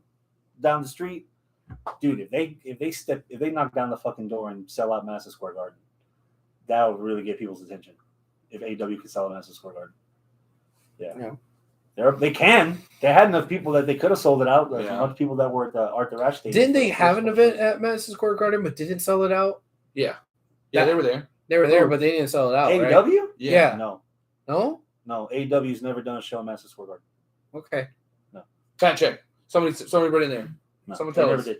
down the street. Dude, if they knock down the fucking door and sell out Madison Square Garden, that would really get people's attention. If AEW could sell out Madison Square Garden, they can. They had enough people that they could have sold it out. Like enough people that were at the Arthur Ashe Stadium. Didn't they have an event at Madison Square Garden, but didn't sell it out? Yeah, they were there. They were there, but they didn't sell it out. AEW? Right? Yeah. No. AEW's never done a show in Madison Square Garden. Okay. No. Fact check. Somebody put in there. No, Someone tell us. Did.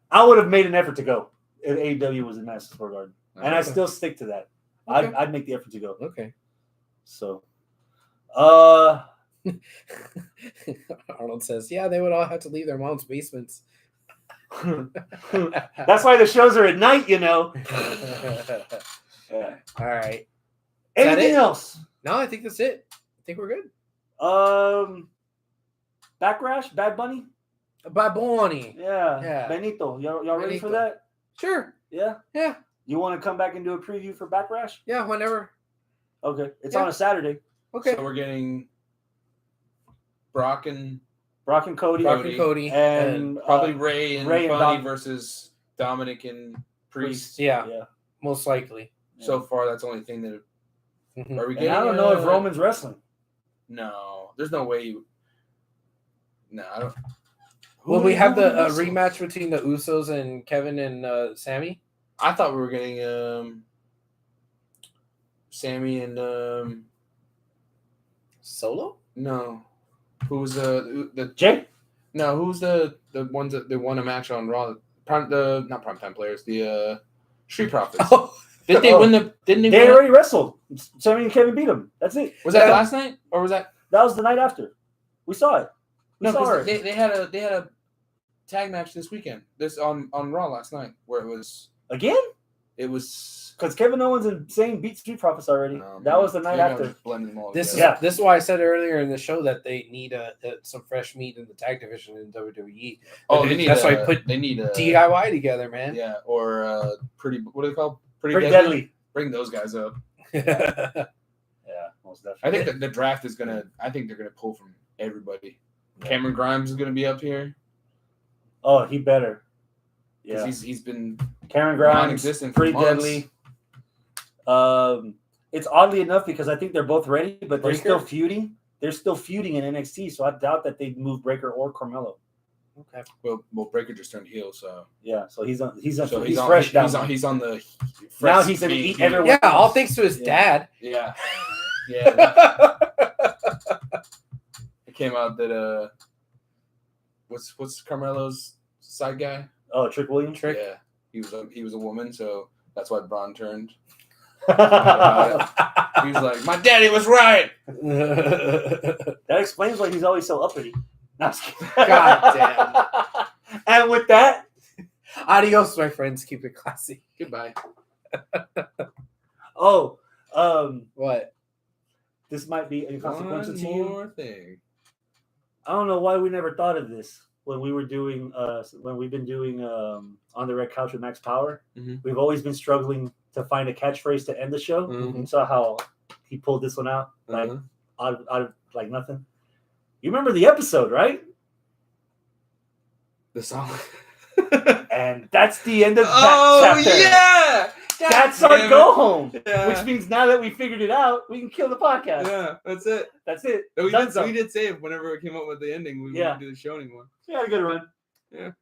I would have made an effort to go if AEW was in Madison Square Garden, and I still stick to that. Okay. I'd make the effort to go. Okay. So, Arnold says, "Yeah, they would all have to leave their mom's basements." that's why the shows are at night, you know. All right. Anything else? No, I think that's it. I think we're good. Backrash, Bad Bunny. Bad Bunny. Yeah. Benito, y'all ready for that? Sure. Yeah. Yeah. You want to come back and do a preview for Backrash? Yeah, whenever. Okay, it's on a Saturday. Okay. So we're getting Brock and Cody, and probably Ray and Bunny versus Dominic and Priest. Yeah. Most likely. So far, that's the only thing that. Are we And getting? I don't know if Roman's wrestling. No, there's no way. No, I don't. Will we have the rematch between the Usos and Kevin and Sammy? I thought we were getting Sammy and Solo? No, who's the Jay? No, who's the ones that they won a match on Raw? Not primetime players, the Street Profits. Did they win the? Didn't they already wrestled? Sammy and Kevin beat them. That's it. Was that last night or was that? That was the night after. We saw it. No, because they had a tag match this weekend. This on Raw last night where it was again. It was because Kevin Owens and Zayn beat Street Profits already. That was the night after. This is why I said earlier in the show that they need some fresh meat in the tag division in WWE. Oh, that's why I put DIY together, man. Yeah, or what are they called? Pretty deadly. Bring those guys up. Yeah, most definitely. I think that the draft is gonna. I think they're gonna pull from everybody. Yeah. Cameron Grimes is gonna be up here. Oh, he better. Yeah, he's been Cameron Grimes, non-existent, Pretty Deadly. It's oddly enough because I think they're both ready, but they're still feuding. They're still feuding in NXT, so I doubt that they'd move Breakker or Carmelo. Okay. Well, Breakker just turned heel, so yeah. So he's fresh. He's on the. Now he's gonna eat everyone. Yeah, all thanks to his dad. Yeah. Yeah. It came out that what's Carmelo's side guy? Oh, Trick Williams. Trick. Yeah, he was a woman, so that's why Braun turned. He was like, "My daddy was right." That explains why he's always so uppity. God damn. And with that, adios, my friends. Keep it classy. Goodbye. What? This might be inconsequential to you. One more thing. I don't know why we never thought of this when we were doing when we've been doing On the Red Couch with Max Power. Mm-hmm. We've always been struggling to find a catchphrase to end the show. Mm-hmm. You saw how he pulled this one out like out of like nothing. You remember the episode, right? The song. And that's the end of that chapter. Yeah! That's our go home. Yeah. Which means now that we figured it out, we can kill the podcast. Yeah, that's it. That's it. We did say whenever it came up with the ending, we wouldn't do the show anymore. We had a good run. Yeah.